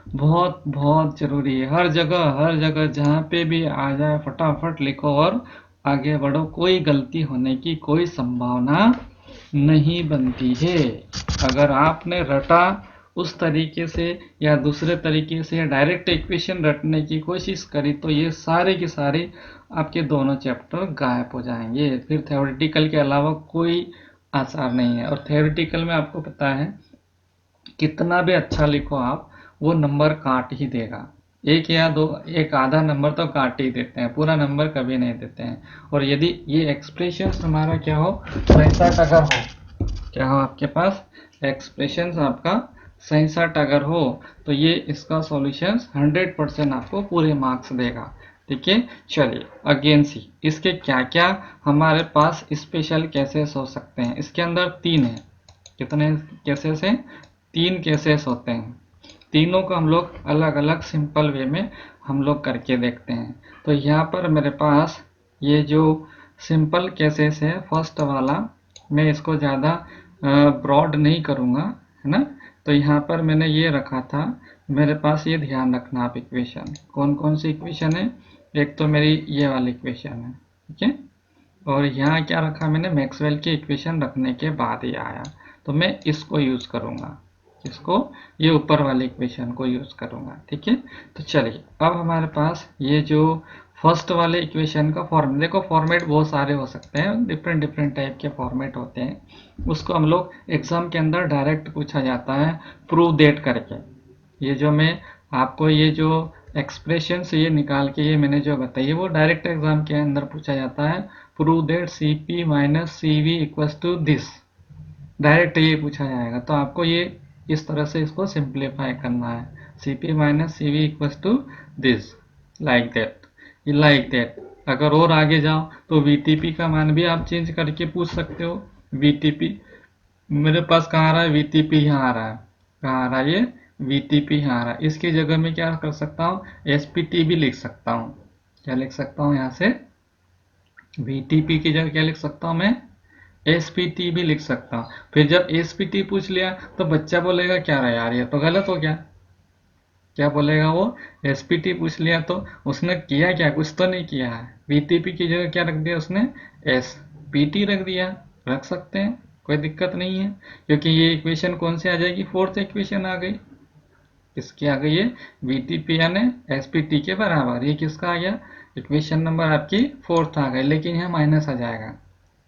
बहुत बहुत जरूरी है। हर जगह जहाँ पे भी आ जाए फटाफट लिखो और आगे बढ़ो। कोई गलती होने की कोई संभावना नहीं बनती है। अगर आपने रटा उस तरीके से या दूसरे तरीके से डायरेक्ट इक्वेशन रटने की कोशिश करी, तो ये सारे के सारे आपके दोनों चैप्टर गायब हो जाएंगे। फिर थ्योरेटिकल के अलावा कोई आसार नहीं है। और थ्योरेटिकल में आपको पता है, कितना भी अच्छा लिखो आप, वो नंबर काट ही देगा। एक या दो, एक आधा नंबर तो काट ही देते हैं, पूरा नंबर कभी नहीं देते हैं। और यदि ये एक्सप्रेशन हमारा क्या हो, 67 अगर हो, क्या हो आपके पास एक्सप्रेशन आपका 67 अगर हो, तो ये इसका सॉल्यूशन 100% आपको पूरे मार्क्स देगा। ठीक है, चलिए अगेन सी इसके क्या क्या हमारे पास स्पेशल केसेस हो सकते हैं। इसके अंदर 3 है। कितने केसेस हैं? 3 केसेस होते हैं। तीनों को हम लोग अलग अलग सिंपल वे में हम लोग करके देखते हैं। तो यहाँ पर मेरे पास ये जो सिंपल केसेस है, फर्स्ट वाला, मैं इसको ज़्यादा ब्रॉड नहीं करूँगा, है ना। तो यहाँ पर मैंने ये रखा था, मेरे पास ये ध्यान रखना आप। इक्वेशन कौन कौन सी इक्वेशन है? एक तो मेरी ये वाली इक्वेशन है, ठीक है। और यहाँ क्या रखा मैंने? मैक्सवेल की इक्वेशन रखने के बाद ही आया, तो मैं इसको यूज़ करूँगा। इसको, ये ऊपर वाली इक्वेशन को यूज़ करूँगा, ठीक है। तो चलिए अब हमारे पास ये जो फर्स्ट वाले इक्वेशन का फॉर्मेट, देखो फॉर्मेट बहुत सारे हो सकते हैं, डिफरेंट डिफरेंट टाइप के फॉर्मेट होते हैं। उसको हम लोग एग्जाम के अंदर डायरेक्ट पूछा जाता है प्रूव दैट करके। ये जो मैं आपको ये जो एक्सप्रेशन से ये निकाल के ये मैंने जो बताई, वो डायरेक्ट एग्जाम के अंदर पूछा जाता है। Prove that CP minus CV equals to this, direct ये पूछा जाएगा। तो आपको ये इस तरह से इसको सिंप्लीफाई करना है। CP minus CV equals to this, like that, ये लाइक दैट। अगर और आगे जाओ तो VTP का मान भी आप चेंज करके पूछ सकते हो। VTP मेरे पास कहाँ आ रहा है? VTP यहाँ आ रहा है। कहाँ आ रहा है? ये VTP यहाँ आ रहा है। इसकी जगह में क्या कर सकता हूँ? SPT भी लिख सकता हूँ। क्या लिख सकता हूँ यहाँ से? VTP की जगह क्या लिख सकता हूँ मैं? SPT भी लिख सकता हूँ। फिर जब SPT पूछ लिया तो बच्चा बोलेगा क्या रहा यार, ये तो गलत हो गया। क्या बोलेगा वो? SPT पूछ लिया तो उसने किया क्या? कुछ तो नहीं किया है। VTP की जगह क्या रख दिया उसने? SPT रख दिया। रख सकते हैं, कोई दिक्कत नहीं है, क्योंकि ये इक्वेशन कौन सी आ जाएगी? फोर्थ इक्वेशन आ गई। इसकी आ गई है VTP यानी SPT के बराबर। ये किसका आ गया? इक्वेशन नंबर आपकी फोर्थ आ गई। लेकिन यहाँ माइनस आ जाएगा।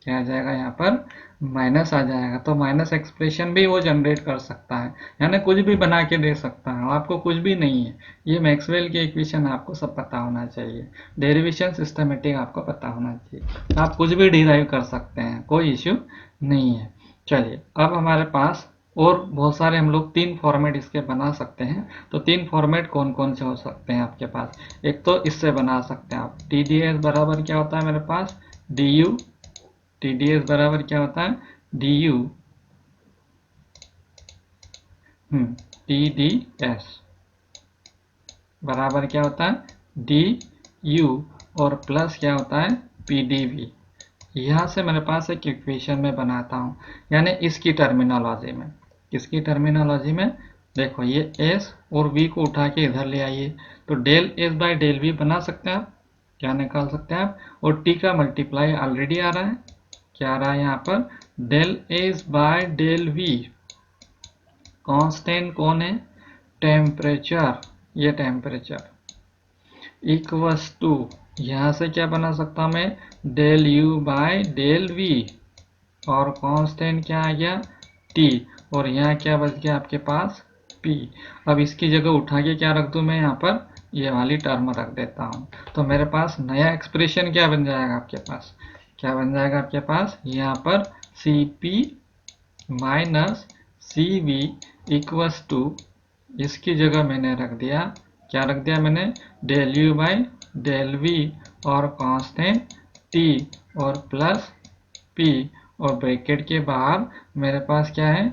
क्या आ जाएगा? यहाँ पर माइनस आ जाएगा। तो माइनस एक्सप्रेशन भी वो जनरेट कर सकता है, यानी कुछ भी बना के दे सकता है। आपको कुछ भी नहीं है, ये मैक्सवेल के इक्वेशन आपको सब पता होना चाहिए। डेरिवेशन सिस्टमेटिक आपको पता होना चाहिए। आप कुछ भी डिराइव कर सकते हैं, कोई इश्यू नहीं है। चलिए अब हमारे पास और बहुत सारे हम लोग 3 फॉर्मेट इसके बना सकते हैं। तो 3 फॉर्मेट कौन कौन से हो सकते हैं आपके पास? एक तो इससे बना सकते हैं आप, TDS बराबर क्या होता है मेरे पास? DU। TDS बराबर क्या होता है? DU TDS बराबर क्या होता है? DU, और प्लस क्या होता है? PDV। यहाँ से मेरे पास एक इक्वेशन में बनाता हूँ, यानी इसकी टर्मिनोलॉजी में। किसकी टर्मिनोलॉजी में? देखो ये एस और वी को उठा के इधर ले आइए, तो del S by del V बना सकते हैं आप। क्या निकाल सकते हैं आप? और टी का मल्टीप्लाई ऑलरेडी आ रहा है। क्या आ रहा है यहाँ पर? Del S by del V. Constant कौन है? टेम्परेचर। ये टेम्परेचर इक्वल्स टू, यहाँ से क्या बना सकता हूँ मैं? Del U by del V, और कांस्टेंट क्या आ गया? टी, और यहाँ क्या बच गया आपके पास? पी। अब इसकी जगह उठा के क्या रख दूं मैं यहाँ पर? ये वाली टर्म रख देता हूँ। तो मेरे पास नया एक्सप्रेशन क्या बन जाएगा आपके पास? क्या बन जाएगा आपके पास? यहाँ पर C P minus C V equals to, इसकी जगह मैंने रख दिया, क्या रख दिया मैंने? Del U by del V और कांस्टेंट टी और प्लस पी, और ब्रैकेट के बाहर मेरे पास क्या है?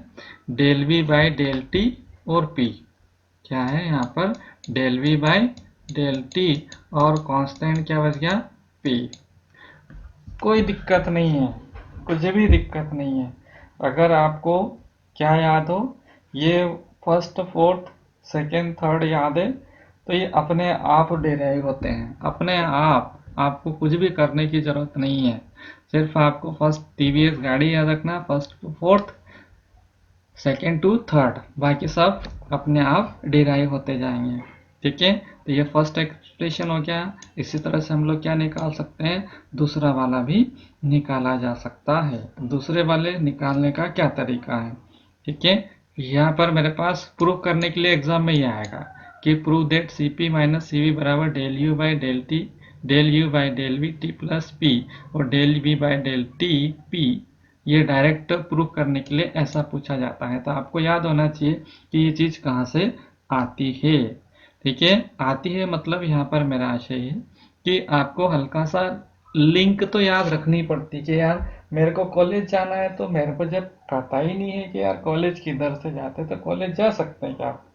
Del V by del T और पी। क्या है यहाँ पर? Del V by del T और कांस्टेंट क्या बच गया? पी। कोई दिक्कत नहीं है, कुछ भी दिक्कत नहीं है। अगर आपको क्या याद हो, ये फर्स्ट फोर्थ सेकेंड थर्ड याद है, तो ये अपने आप डिराइव होते हैं, अपने आप। आपको कुछ भी करने की जरूरत नहीं है, सिर्फ आपको फर्स्ट टीवीएस गाड़ी याद रखना, first to fourth, second to third, बाकी सब अपने आप डिराइव होते जाएंगे। ठीक है, तो ये फर्स्ट एक्सप्रेशन हो गया। इसी तरह से हम लोग क्या निकाल सकते हैं? दूसरा वाला भी निकाला जा सकता है। दूसरे वाले निकालने का क्या तरीका है? ठीक है, यहाँ पर मेरे पास प्रूव करने के लिए एग्जाम में ये आएगा कि prove that C P minus C V बराबर del U by del T, del U by del V T plus P और del V by del T P. ये डायरेक्ट प्रूव करने के लिए ऐसा पूछा जाता है। तो आपको याद होना चाहिए कि ये चीज कहाँ से आती है। ठीक है, आती है मतलब यहाँ पर मेरा आशय है कि आपको हल्का सा लिंक तो याद रखनी पड़ती कि यार मेरे को कॉलेज जाना है, तो मेरे को जब पता ही नहीं है कि यार कॉलेज किधर से जाते, तो कॉलेज जा सकते हैं क्या आप?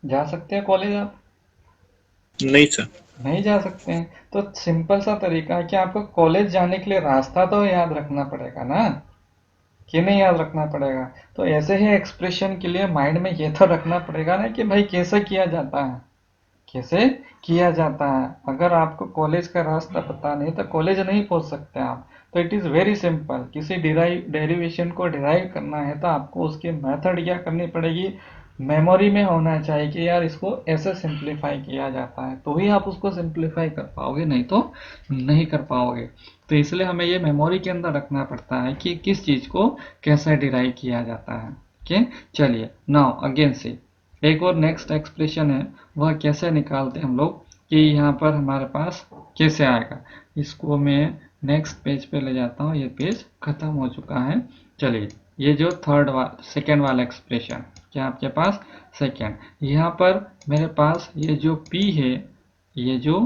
जा सकते हैं कॉलेज आप? नहीं सर। नहीं जा सकते हैं। तो सिंपल सा तरीका है कि आपको कॉलेज जाने के लिए रास्ता तो याद रखना पड़ेगा ना, कि नहीं याद रखना पड़ेगा? तो ऐसे ही एक्सप्रेशन के लिए माइंड में ये तो रखना पड़ेगा ना कि भाई कैसे किया जाता है, कैसे किया जाता है। अगर आपको कॉलेज का रास्ता पता नहीं तो कॉलेज नहीं पहुंच सकते आप। तो इट इज़ वेरी सिंपल, किसी डेरिवेशन को डिराइव करना है तो आपको उसकी मेथड क्या करनी पड़ेगी? मेमोरी में होना चाहिए कि यार इसको ऐसे सिंप्लीफाई किया जाता है, तो ही आप उसको सिंप्लीफाई कर पाओगे, नहीं तो नहीं कर पाओगे। तो इसलिए हमें ये मेमोरी के अंदर रखना पड़ता है कि किस चीज को कैसे डिराइव किया जाता है। ओके, चलिए नाउ अगेन से एक और नेक्स्ट एक्सप्रेशन है, वह कैसे निकालते हैं हम लोग, कि यहाँ पर हमारे पास कैसे आएगा। इसको मैं नेक्स्ट पेज पे ले जाता हूँ, ये पेज खत्म हो चुका है। चलिए, ये जो सेकेंड वाला एक्सप्रेशन, क्या आपके पास? सेकेंड। यहाँ पर मेरे पास ये जो P है, ये जो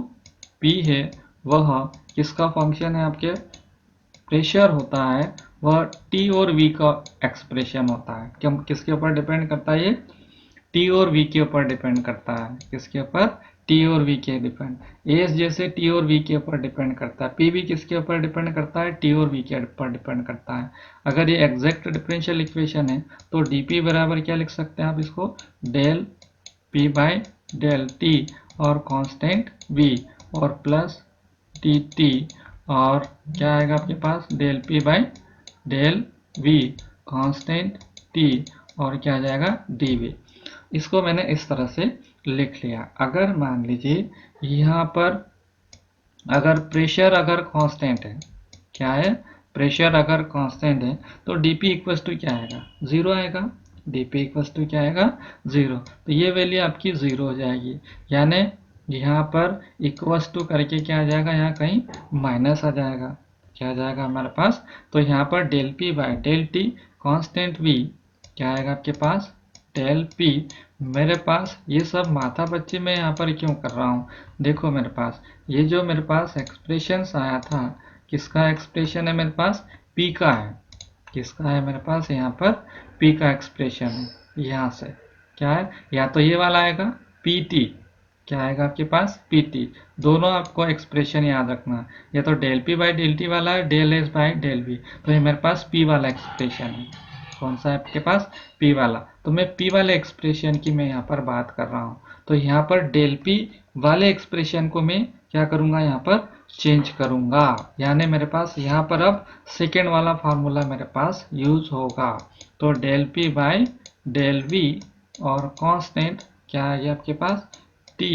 P है वह किसका फंक्शन है? आपके प्रेशर होता है, वह T और V का एक्सप्रेशन होता है। क्यों, किसके ऊपर डिपेंड करता है? ये टी और वी के ऊपर डिपेंड करता है। किसके ऊपर? टी और वी के डिपेंड। एस जैसे टी और वी के ऊपर डिपेंड करता है, पी भी किसके ऊपर डिपेंड करता है? टी और वी के ऊपर डिपेंड करता है। अगर ये एग्जैक्ट डिफरेंशियल इक्वेशन है तो डीपी बराबर क्या लिख सकते हैं आप इसको? Del P by del T और कांस्टेंट वी और प्लस टी टी, और क्या आएगा आपके पास? Del P by del V constant T, और क्या आ जाएगा? D V. इसको मैंने इस तरह से लिख लिया। अगर मान लीजिए यहाँ पर अगर प्रेशर अगर कांस्टेंट है, क्या है? प्रेशर अगर कांस्टेंट है तो डीपी इक्वल्स टू क्या आएगा? जीरो आएगा। डीपी इक्वल्स टू क्या आएगा? जीरो। तो ये वैल्यू आपकी जीरो हो जाएगी, यानी यहाँ पर इक्वल्स टू करके क्या आ जाएगा? यहाँ कहीं माइनस आ जाएगा। क्या आ जाएगा हमारे पास? तो यहाँ पर del P by del T constant V क्या आएगा आपके पास? Del P. मेरे पास ये सब माथा बच्चे मैं यहाँ पर क्यों कर रहा हूँ? देखो मेरे पास ये जो मेरे पास एक्सप्रेशन आया था, किसका एक्सप्रेशन है मेरे पास? पी का है। किसका है मेरे पास? यहाँ पर पी का एक्सप्रेशन है। यहाँ से क्या है? या तो ये वाला आएगा पी टी, क्या आएगा आपके पास PT। दोनों आपको एक्सप्रेशन याद रखना, ये तो del P by del T वाला है, del S by del V, तो ये मेरे पास P वाला एक्सप्रेशन है। कौन सा है आपके पास? P वाला। तो मैं P वाले एक्सप्रेशन की मैं यहाँ पर बात कर रहा हूँ। तो यहाँ पर डेल P वाले एक्सप्रेशन को मैं क्या करूँगा, यहाँ पर चेंज करूँगा, यानी मेरे पास यहाँ पर अब सेकेंड वाला फार्मूला मेरे पास यूज होगा। तो del P by del V और कांस्टेंट क्या है ये आपके पास T,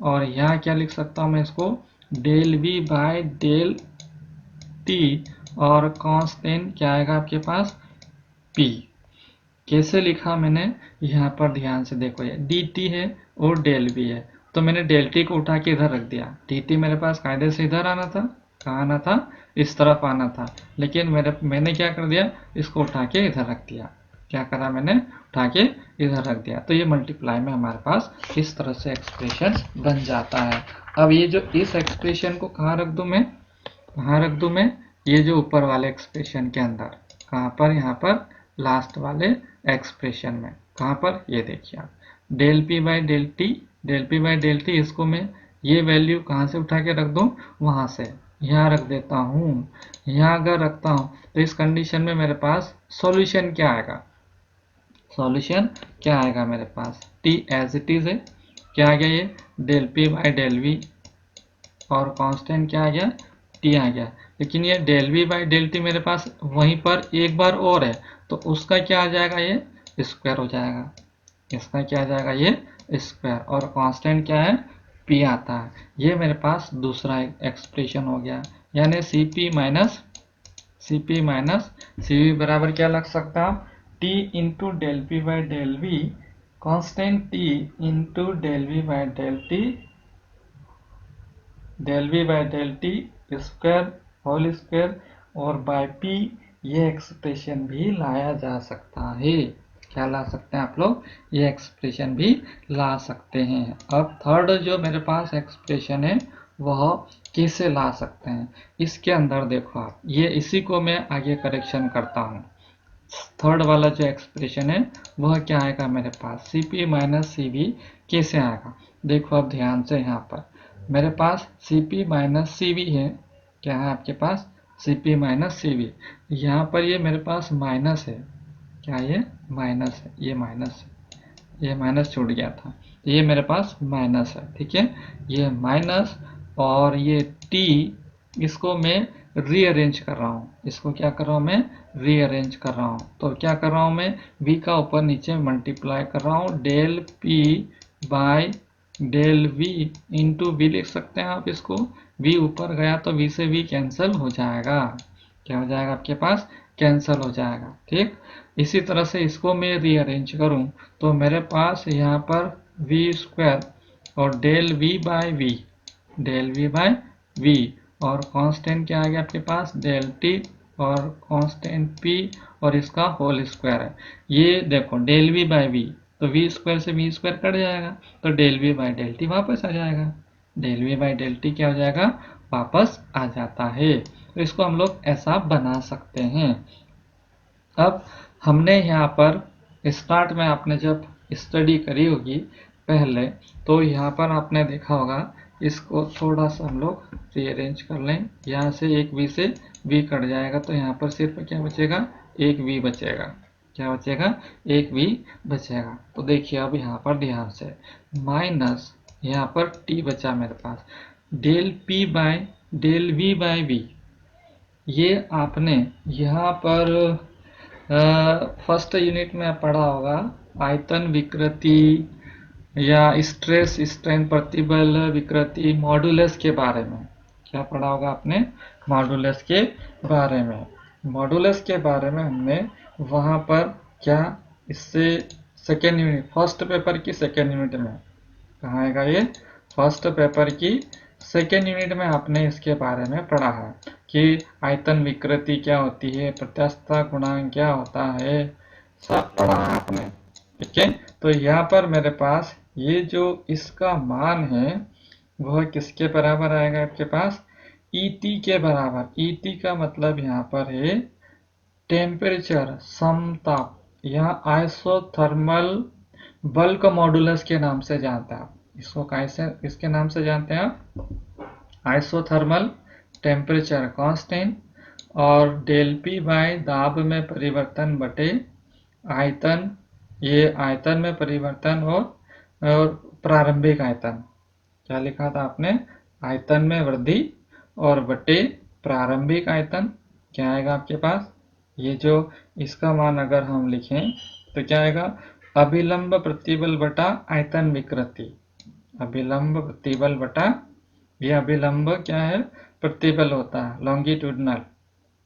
और यहाँ क्या लिख सकता हूँ मैं इसको, del V by del T और कांस्टेंट क्या आएगा आपके पास P। कैसे लिखा मैंने, यहाँ पर ध्यान से देखो, ये dt है और डेल V है, तो मैंने डेल t को उठा के इधर रख दिया। dt मेरे पास कायदे से इधर आना था, कहाँ आना था, इस तरफ आना था, लेकिन मैंने क्या कर दिया, इसको उठा के इधर रख दिया। क्या करा मैंने, उठा के इधर रख दिया, तो ये मल्टीप्लाई में हमारे पास इस तरह से एक्सप्रेशन बन जाता है। अब ये जो इस एक्सप्रेशन को कहाँ रख दूं मैं, कहाँ रख दूं मैं, ये जो ऊपर वाले एक्सप्रेशन के अंदर, कहाँ पर, यहाँ पर लास्ट वाले एक्सप्रेशन में, कहाँ पर, ये देखिए आप, del P by del T, del P by del T, इसको मैं ये वैल्यू कहाँ से उठा के रख दूं, वहां से यहाँ रख देता हूँ। यहाँ अगर रखता हूँ तो इस कंडीशन में मेरे पास सॉल्यूशन क्या आएगा, सॉल्यूशन क्या आएगा मेरे पास, T एज इट इज है, क्या आ गया ये, del P by del V और कांस्टेंट क्या आ गया, T आ गया। लेकिन ये del V by del T मेरे पास वहीं पर एक बार और है, तो उसका क्या आ जाएगा, ये स्क्वायर हो जाएगा, इसका क्या आ जाएगा, ये स्क्वायर, और कांस्टेंट क्या है, P आता है। ये मेरे पास दूसरा एक्सप्रेशन हो गया, यानी CP माइनस CV बराबर क्या लग सकता है, T into del P by del V constant T into del V by del T, del V by del T square whole square और बाय P, ये एक्सप्रेशन भी लाया जा सकता है। क्या ला सकते हैं आप लोग, ये एक्सप्रेशन भी ला सकते हैं। अब थर्ड जो मेरे पास एक्सप्रेशन है वह कैसे ला सकते हैं, इसके अंदर देखो आप, ये इसी को मैं आगे करेक्शन करता हूँ। थर्ड वाला जो एक्सप्रेशन है वह क्या आएगा मेरे पास, CP माइनस CV कैसे आएगा, देखो अब ध्यान से, यहाँ पर मेरे पास CP माइनस CV है, क्या है आपके पास, CP माइनस CV, यहाँ पर ये मेरे पास माइनस है, क्या ये माइनस है, ये माइनस है, ये माइनस छूट गया था, ये मेरे पास माइनस है, ठीक है, ये माइनस, और ये T, इसको मैं रीअरेंज कर रहा हूँ, इसको क्या कर रहा हूँ मैं, रीअरेंज कर रहा हूँ। तो क्या कर रहा हूँ मैं, V का ऊपर नीचे मल्टीप्लाई कर रहा हूँ, del P by del V into V लिख सकते हैं आप इसको, V ऊपर गया तो V से V कैंसिल हो जाएगा, क्या हो जाएगा आपके पास, कैंसिल हो जाएगा, ठीक। इसी तरह से इसको मैं रीअरेंज करूं तो मेरे पास यहाँ पर V स्क्वायर और del V by V, del V by V, और कांस्टेंट क्या आ गया आपके पास, डेल T और कांस्टेंट P, और इसका होल स्क्वायर है। ये देखो डेल V बाय V, तो V स्क्वायर से V स्क्वायर कट जाएगा, तो del V by del T वापस आ जाएगा, del V by del T क्या हो जाएगा, वापस आ जाता है। तो इसको हम लोग ऐसा बना सकते हैं। अब हमने यहाँ पर स्टार्ट में आपने जब स्टडी करी होगी पहले, तो यहाँ पर आपने देखा होगा, इसको थोड़ा सा हम लोग रीअरेंज कर लें, यहाँ से एक V से V कट जाएगा, तो यहाँ पर सिर्फ क्या बचेगा, एक V बचेगा, क्या बचेगा, एक V बचेगा। तो देखिए अब यहाँ पर ध्यान से, माइनस यहाँ पर T बचा मेरे पास, del P by del V by V, ये आपने यहाँ पर फर्स्ट यूनिट में पढ़ा होगा, आयतन विकृति या स्ट्रेस स्ट्रेन प्रतिबल विकृति मॉडुलस के बारे में, क्या पढ़ा होगा आपने, मॉडुलस के बारे में। मॉडुलस के बारे में हमने वहाँ पर क्या, इससे सेकेंड यूनिट, फर्स्ट पेपर की सेकेंड यूनिट में, कहाँ आएगा ये, फर्स्ट पेपर की सेकेंड यूनिट में आपने इसके बारे में पढ़ा है कि आयतन विकृति क्या होती है, प्रत्यास्थता गुणांक क्या होता है, सब पढ़ा है आपने, ठीक है। तो यहाँ पर मेरे पास ये जो इसका मान है वह किसके बराबर आएगा आपके पास, ET के बराबर। ET का मतलब यहाँ पर है टेम्परेचर, समताप, यहाँ आइसोथर्मल बल्क मॉडुलस के नाम से जानते हैं आप, इसको कैसे इसके नाम से जानते हैं आप? आइसोथर्मल टेम्परेचर कांस्टेंट और डेल पी बाय दाब में परिवर्तन बटे आयतन, ये आयतन में परिवर्तन और प्रारंभिक आयतन। क्या लिखा था आपने? आयतन में वृद्धि और बटे प्रारंभिक आयतन। क्या आएगा आपके पास? ये जो इसका मान अगर हम लिखें तो क्या आएगा? अभिलंब प्रतिबल बटा आयतन विकृति। अभिलंब प्रतिबल बटा, ये अभिलंब क्या है? प्रतिबल होता है, लॉन्गिट्यूडनल।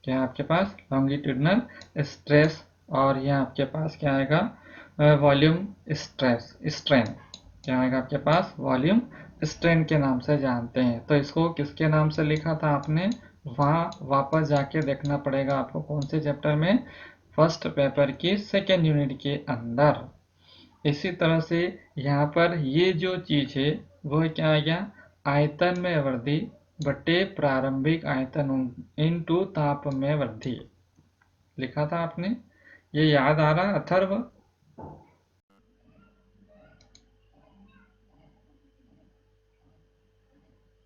क्या है आपके पास? Longitudinal stress. और यह आपके पास क्या आएगा? Volume stress, strain. क्या आएगा आपके पास? वॉल्यूम स्ट्रेन के नाम से जानते हैं। तो इसको किसके नाम से लिखा था आपने? वहाँ वापस जाके देखना पड़ेगा आपको। कौन से चैप्टर में? फर्स्ट पेपर की सेकेंड यूनिट के अंदर। इसी तरह से यहाँ पर ये जो चीज है वो क्या आ गया? आयतन में वृद्धि बटे प्रारंभिक आयतन इनटू ताप में वृद्धि। लिखा था आपने? ये याद आ रहा अथर्व?